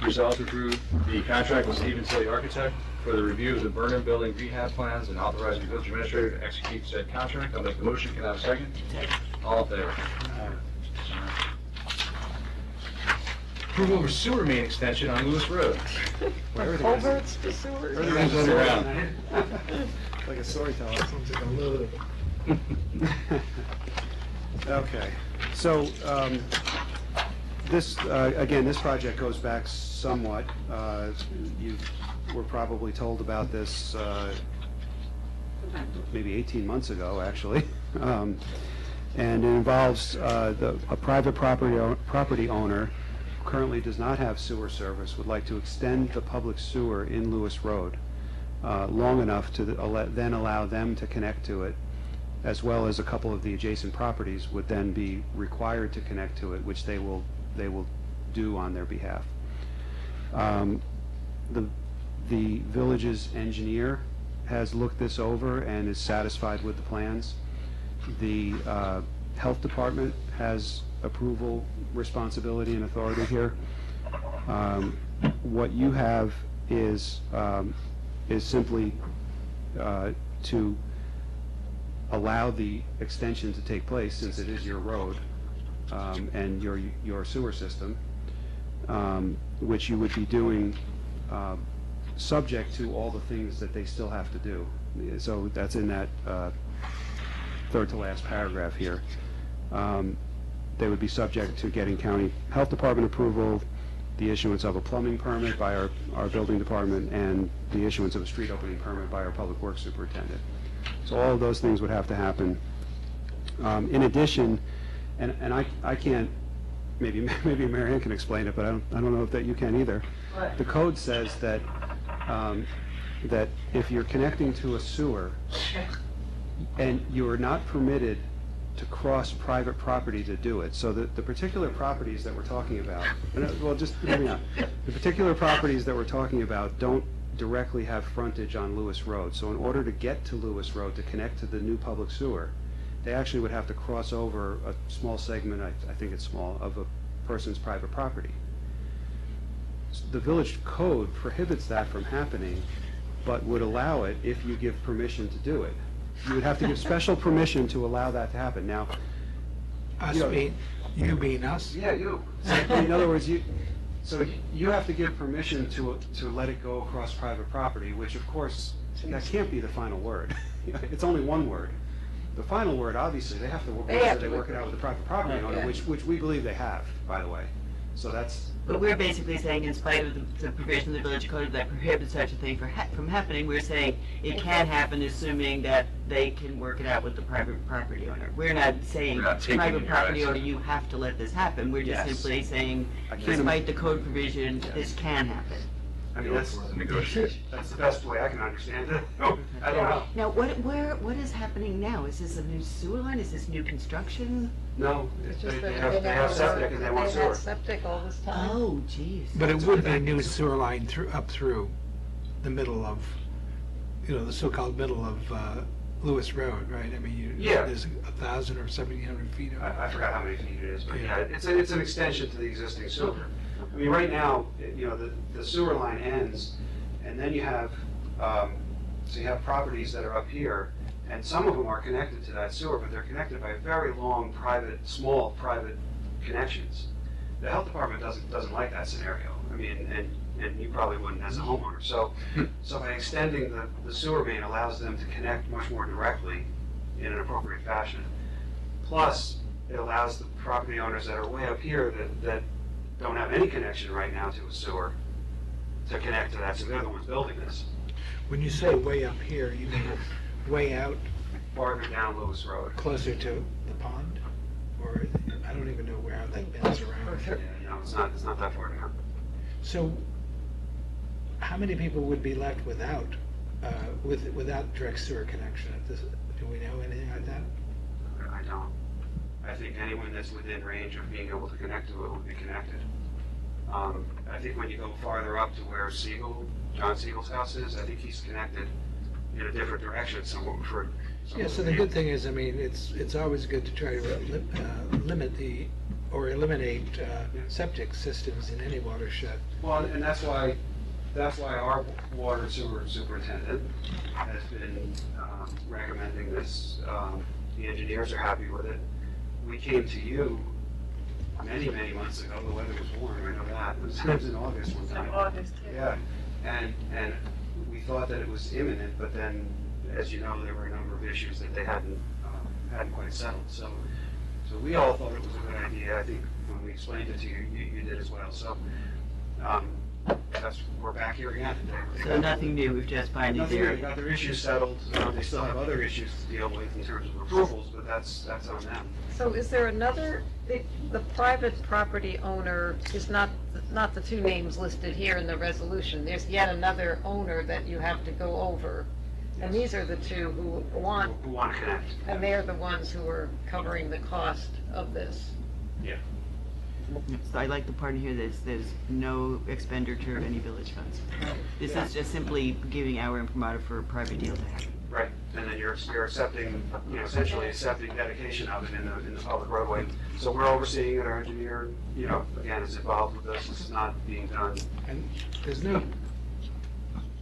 Resolved to approve the contract with Stephen Tilley Architect for the review of the Burnham Building rehab plans and authorizing the village administrator to execute said contract. I'll make the motion. Can I have a second? All in favor? Approval of a sewer main extension on Lewis Road. Culverts to sewers. Everything's underground. Like a storyteller. Sounds like a load. Okay, so this, again, this project goes back somewhat. You were probably told about this maybe 18 months ago, actually. And it involves a private property owner who currently does not have sewer service, would like to extend the public sewer in Lewis Road long enough to then allow them to connect to it, as well as a couple of the adjacent properties would then be required to connect to it, which they will do on their behalf. The village's engineer has looked this over and is satisfied with the plans. The health department has approval, responsibility, and authority here. What you have is simply to allow the extension to take place, since it is your road and your sewer system, which you would be doing subject to all the things that they still have to do. So that's in that third to last paragraph here. They would be subject to getting county health department approval, the issuance of a plumbing permit by our building department, and the issuance of a street opening permit by our public works superintendent. So all of those things would have to happen. In addition, and I can't, maybe Mary Ann can explain it, but I don't know if that you can either. The code says that that if you're connecting to a sewer and you are not permitted to cross private property to do it, so the particular properties that we're talking about, well, just hear me out. The particular properties that we're talking about don't directly have frontage on Lewis Road. So in order to get to Lewis Road to connect to the new public sewer, they actually would have to cross over a small segment, I think it's small, of a person's private property. The village code prohibits that from happening, but would allow it if you give permission to do it. You would have to give special permission to allow that to happen. Now, Us you know, being, you being us? yeah, you. In other words, you have to give permission to let it go across private property, which of course, that can't be the final word. It's only one word. The final word, obviously, they have to work it out with the private property owner, which we believe they have, by the way. So that's. But we're basically saying, in spite of the provision of the village code that prohibits such a thing from happening, we're saying it can happen, assuming that they can work it out with the private property owner. We're not saying, We're not taking private your property rights. owner, you have to let this happen. We're just Yes. simply saying, can't despite the code provision, this can happen. I mean, that's the best way I can understand it. I don't know. Now, what is happening now? Is this a new sewer line? Is this new construction? No, It's they just that they have septic and they want they've sewer. had septic all this time. Oh, geez. But it would be a new sewer line up through the middle of, the so-called middle of Lewis Road, right? I mean, Yeah. there's 1,000 or 1,700 feet of. I forgot how many feet it is, but Yeah. yeah, it's an extension to the existing sewer. I mean, right now, the sewer line ends, and then you have, so you have properties that are up here, and some of them are connected to that sewer, but they're connected by very long small private connections. The health department doesn't like that scenario. I mean, and you probably wouldn't as a homeowner. So by extending the sewer main allows them to connect much more directly in an appropriate fashion. Plus, it allows the property owners that are way up here that don't have any connection right now to a sewer to connect to that, so they're the ones building this. When you say way up here, you mean way out Farther down Lewis Road. closer to the pond? Or, I don't even know where that bends around. Yeah, no, it's not that far down. So, how many people would be left without direct sewer connection at this, do we know anything like that? I don't. I think anyone that's within range of being able to connect to it would be connected. I think when you go farther up to where John Siegel's house is, I think he's connected in a different direction somewhat for. Yeah, so the good thing is, I mean, it's always good to try to eliminate septic systems in any watershed. Well, and that's why our water and sewer superintendent has been recommending this. The engineers are happy with it. We came to you many months ago. The weather was warm, I know that. It was in August one time. August, Yeah, and we thought that it was imminent, but then, as you know, there were a number of issues that they hadn't quite settled. So we all thought it was a good idea. I think when we explained it to you, you did as well. So we're back here again today. So nothing new, we've just finally Nothing new. there. They got their issues settled. They still have other issues to deal with in terms of approvals, but that's on them. So is there another, the private property owner is not the two names listed here in the resolution. There's yet another owner that you have to go over. And these are the two who want, Who want to connect. and they're the ones who are covering the cost of this. Yeah. So I like the part in here that there's no expenditure of any village funds. This is just simply giving our imprimatur for a private deal to happen. Right, and then you're accepting, essentially accepting dedication of it in the public roadway. So we're overseeing it, our engineer, again, is involved with this, it's not being done. And there's no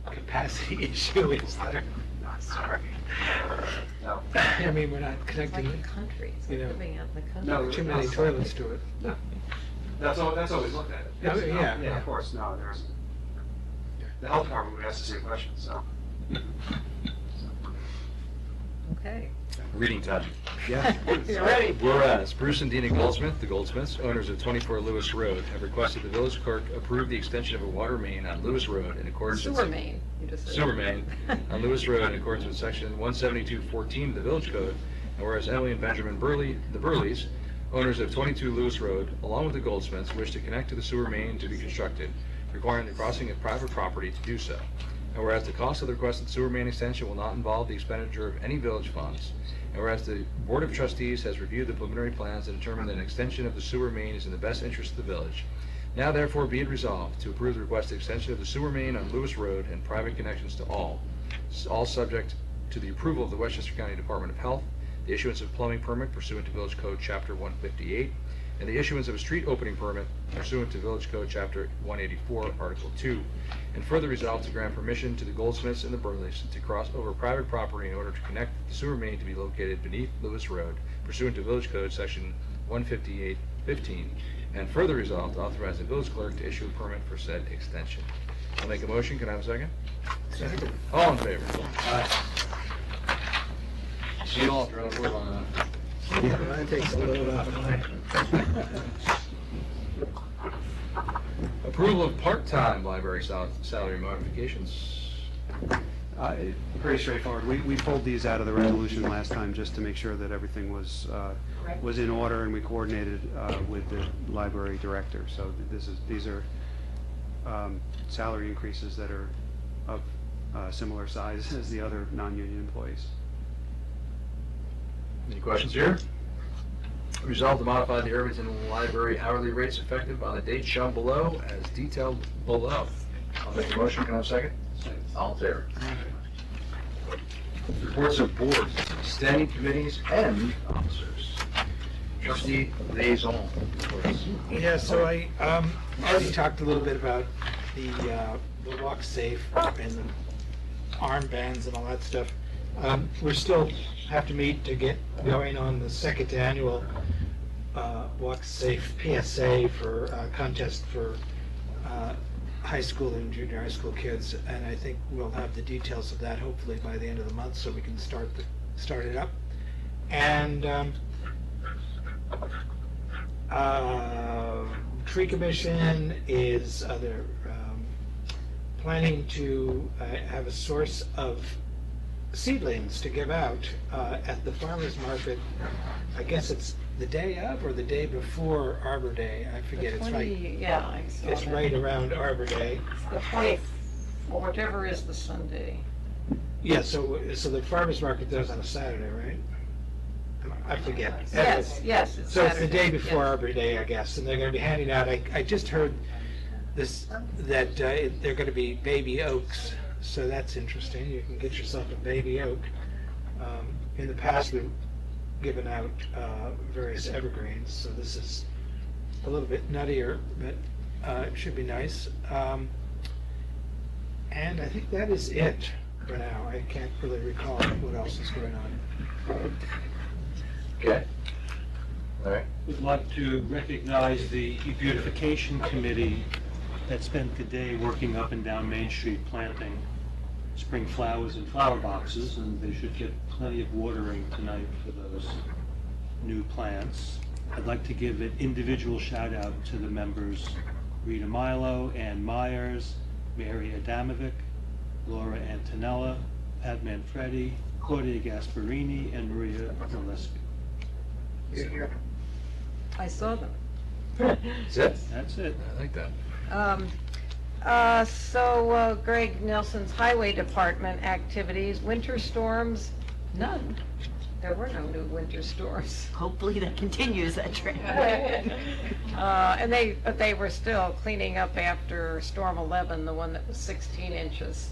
capacity issue, is there? No, sorry. No. I mean, we're not It's connecting, like the country, it's like you know. living out in the country. No, too many toilets to it. That's always looked at. Yeah, yeah. Of course, no, there isn't. the health department would ask the same question, so. Okay. Reading time. Yeah. You're ready. Whereas Bruce and Dina Goldsmith, the Goldsmiths, owners of 24 Lewis Road, have requested the village clerk approve the extension of a water main on Lewis Road in accordance with... Sewer main, you just said. Sewer main on Lewis Road in accordance with section 172.14 of the village code, and whereas Emily and Benjamin Burley, the Burleys, owners of 22 Lewis Road, along with the Goldsmiths, wish to connect to the sewer main to be constructed, requiring the crossing of private property to do so. And whereas the cost of the requested sewer main extension will not involve the expenditure of any village funds, and whereas the Board of Trustees has reviewed the preliminary plans and determined that an extension of the sewer main is in the best interest of the village, now therefore be it resolved to approve the requested extension of the sewer main on Lewis Road and private connections to all subject to the approval of the Westchester County Department of Health, the issuance of plumbing permit pursuant to Village Code Chapter 158, and the issuance of a street opening permit pursuant to Village Code Chapter 184, Article 2, and further resolved to grant permission to the Goldsmiths and the Burleys to cross over private property in order to connect the sewer main to be located beneath Lewis Road pursuant to Village Code Section 158.15, and further resolved to authorize the village clerk to issue a permit for said extension. I'll make a motion. Can I have a second? Second. All in favor? Aye. See you all after on that. That takes a little off mine. Approval of part-time library salary modifications. Pretty straightforward. We pulled these out of the resolution last time just to make sure that everything was in order, and we coordinated with the library director. So these are salary increases that are of similar size as the other non-union employees. Any questions here? Resolved to modify the Irvington Library hourly rates effective on the date shown below as detailed below. I'll make a motion. Can I have a second? All in favor? Reports of boards, standing committees, and officers. Trustee liaison reports. Yeah, so I already talked a little bit about the walk safe and the armbands and all that stuff. We still have to meet to get going on the second annual Walk Safe PSA for contest for high school and junior high school kids, and I think we'll have the details of that hopefully by the end of the month, so we can start it up. And Tree Commission is they're planning to have a source of seedlings to give out at the farmers market. I guess it's the day of or the day before Arbor Day. I forget. It's right. Yeah, I saw It's that. right around Arbor Day. The 20th, or whatever is the Sunday. Yeah. So the farmers market does on a Saturday, right? I forget. Yes, it's So it's the Saturday, day before yes. Arbor Day, I guess, and they're going to be handing out. I just heard this that they're going to be baby oaks. So that's interesting. You can get yourself a baby oak. In the past, we've given out various evergreens, so this is a little bit nuttier, but it should be nice. And I think that is it for now. I can't really recall what else is going on. Okay. All right. Would like to recognize the beautification committee that spent the day working up and down Main Street planting spring flowers in flower boxes, and they should get plenty of watering tonight for those new plants. I'd like to give an individual shout out to the members Rita Milo, Ann Myers, Mary Adamovic, Laura Antonella, Pat Manfredi, Claudia Gasparini, and Maria Gillespie. I saw them. That's it? That's it. I like that. So Greg Nelson's Highway Department activities, winter storms, none. There were no new winter storms. Hopefully that continues, that trend. And they were still cleaning up after Storm 11, the one that was 16 inches.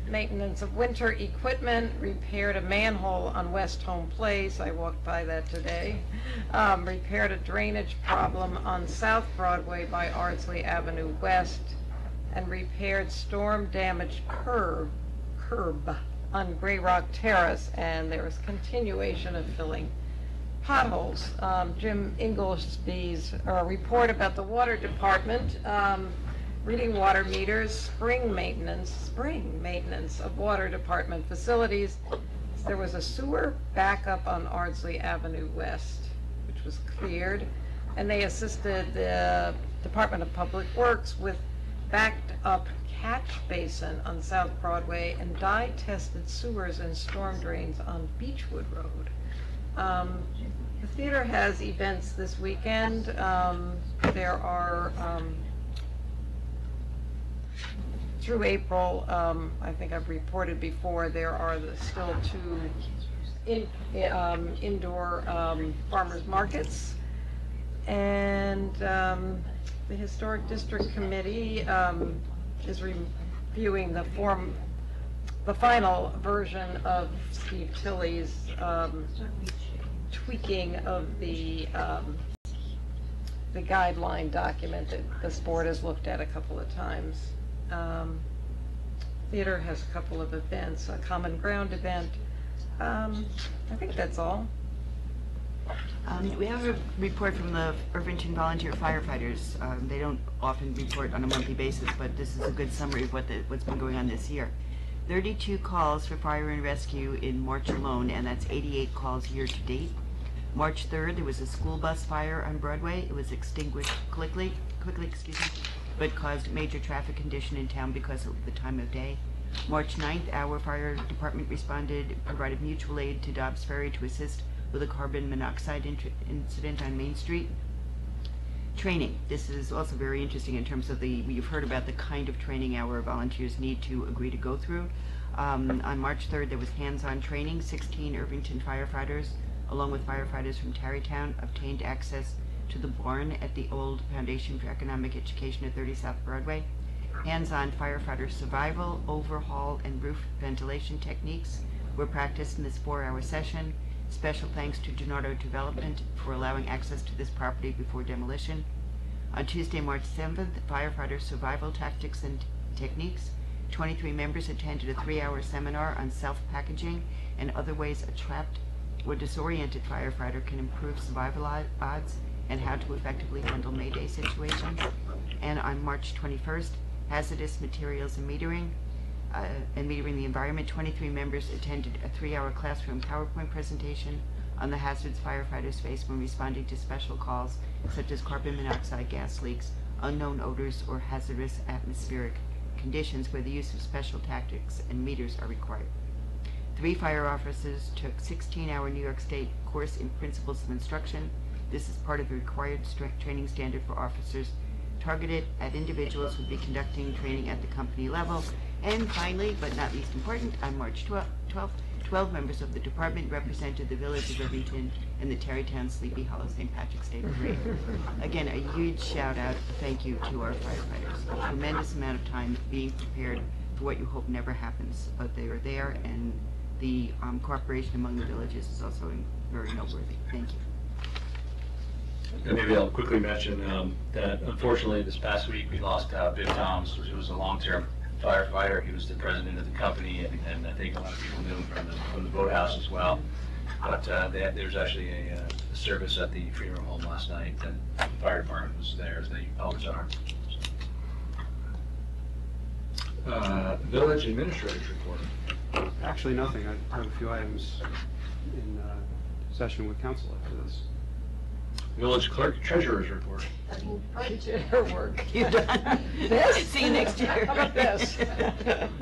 Maintenance of winter equipment, repaired a manhole on West Home Place, I walked by that today. Repaired a drainage problem on South Broadway by Ardsley Avenue West, and repaired storm-damaged curb on Gray Rock Terrace, and there was continuation of filling potholes. Jim Inglesby's report about the water department. reading water meters, spring maintenance of water department facilities. There was a sewer backup on Ardsley Avenue West, which was cleared, and they assisted the Department of Public Works with backed up catch basin on South Broadway and dye-tested sewers and storm drains on Beechwood Road. The theater has events this weekend. There are, through April, I think I've reported before, there are still 2 indoor farmers markets. And the Historic District Committee is reviewing the final version of Steve Tilley's tweaking of the guideline document that this board has looked at a couple of times. Theater has a couple of events, a Common Ground event. I think that's all. We have a report from the Irvington Volunteer Firefighters. They don't often report on a monthly basis, but this is a good summary of what's been going on this year. 32 calls for fire and rescue in March alone, and that's 88 calls year to date. March 3rd, there was a school bus fire on Broadway. It was extinguished quickly, but caused major traffic congestion in town because of the time of day. March 9th, our fire department provided mutual aid to Dobbs Ferry to assist with a carbon monoxide incident on Main Street. Training. This is also very interesting in terms of you've heard about the kind of training our volunteers need to agree to go through. On March 3rd, there was hands-on training. 16 Irvington firefighters, along with firefighters from Tarrytown, obtained access to the barn at the old Foundation for Economic Education at 30 South Broadway. Hands-on firefighter survival, overhaul, and roof ventilation techniques were practiced in this 4-hour session. Special thanks to Donato Development for allowing access to this property before demolition. On Tuesday, March 7th, firefighter survival tactics and techniques. 23 members attended a 3-hour seminar on self-packaging and other ways a trapped or disoriented firefighter can improve survival odds and how to effectively handle Mayday situations. And on March 21st, hazardous materials and metering the environment. 23 members attended a 3-hour classroom PowerPoint presentation on the hazards firefighters face when responding to special calls such as carbon monoxide gas leaks, unknown odors, or hazardous atmospheric conditions where the use of special tactics and meters are required. 3 fire officers took 16-hour New York State course in Principles of Instruction. This is part of the required training standard for officers targeted at individuals who will be conducting training at the company level. And finally, but not least important, on March 12th, 12 members of the department represented the village of Irvington and the Tarrytown Sleepy Hollow St. Patrick's Day Parade. Again, a huge shout out, thank you to our firefighters. A tremendous amount of time being prepared for what you hope never happens, but they are there, and the cooperation among the villages is also very noteworthy. Thank you. And maybe I'll quickly mention that unfortunately this past week we lost Bill Toms, who was a long-term firefighter. He was the president of the company, and I think a lot of people knew him from the boathouse as well. But there was actually a service at the funeral home last night, and the fire department was there, as they always are. Village administrator's report. Actually, nothing. I have a few items in session with council after this. Village clerk treasurer's report. She did her work. You're done. This? See you next year. How about this?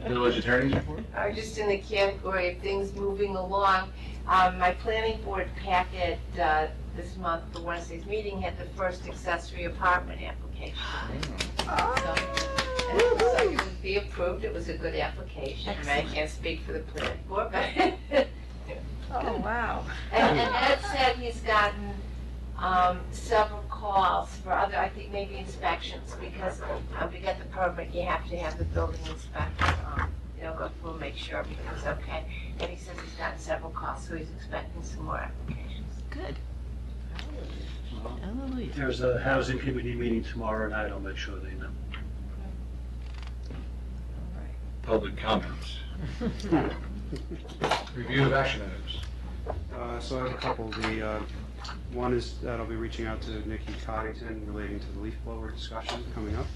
Village attorney's report. Just in the category of things moving along, my planning board packet this month for Wednesday's meeting had the first accessory apartment application. So it would be approved. It was a good application. I can't speak for the planning board, but Oh, wow. and Ed said he's gotten several calls for other, I think maybe inspections, because to get the permit, you have to have the building inspector, go through and make sure everything's okay. And he says he's gotten several calls, so he's expecting some more applications. Good. Hallelujah. There's a housing committee meeting tomorrow night. I'll make sure they know. Public comments. Review of action items. So I have a couple. One is that I'll be reaching out to Nikki Coddington relating to the leaf blower discussion coming up.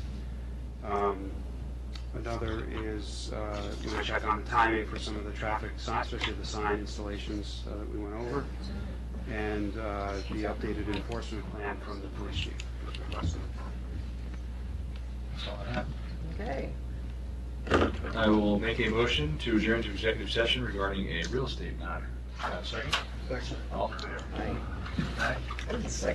Another is, we're going to check on the timing for some of the traffic signs, especially the sign installations that we went over, and the updated enforcement plan from the police chief was requested. That's all I have. Okay. I will make a motion to adjourn to executive session regarding a real estate matter. Second? Second. All in favor? Aye. Aye. Second.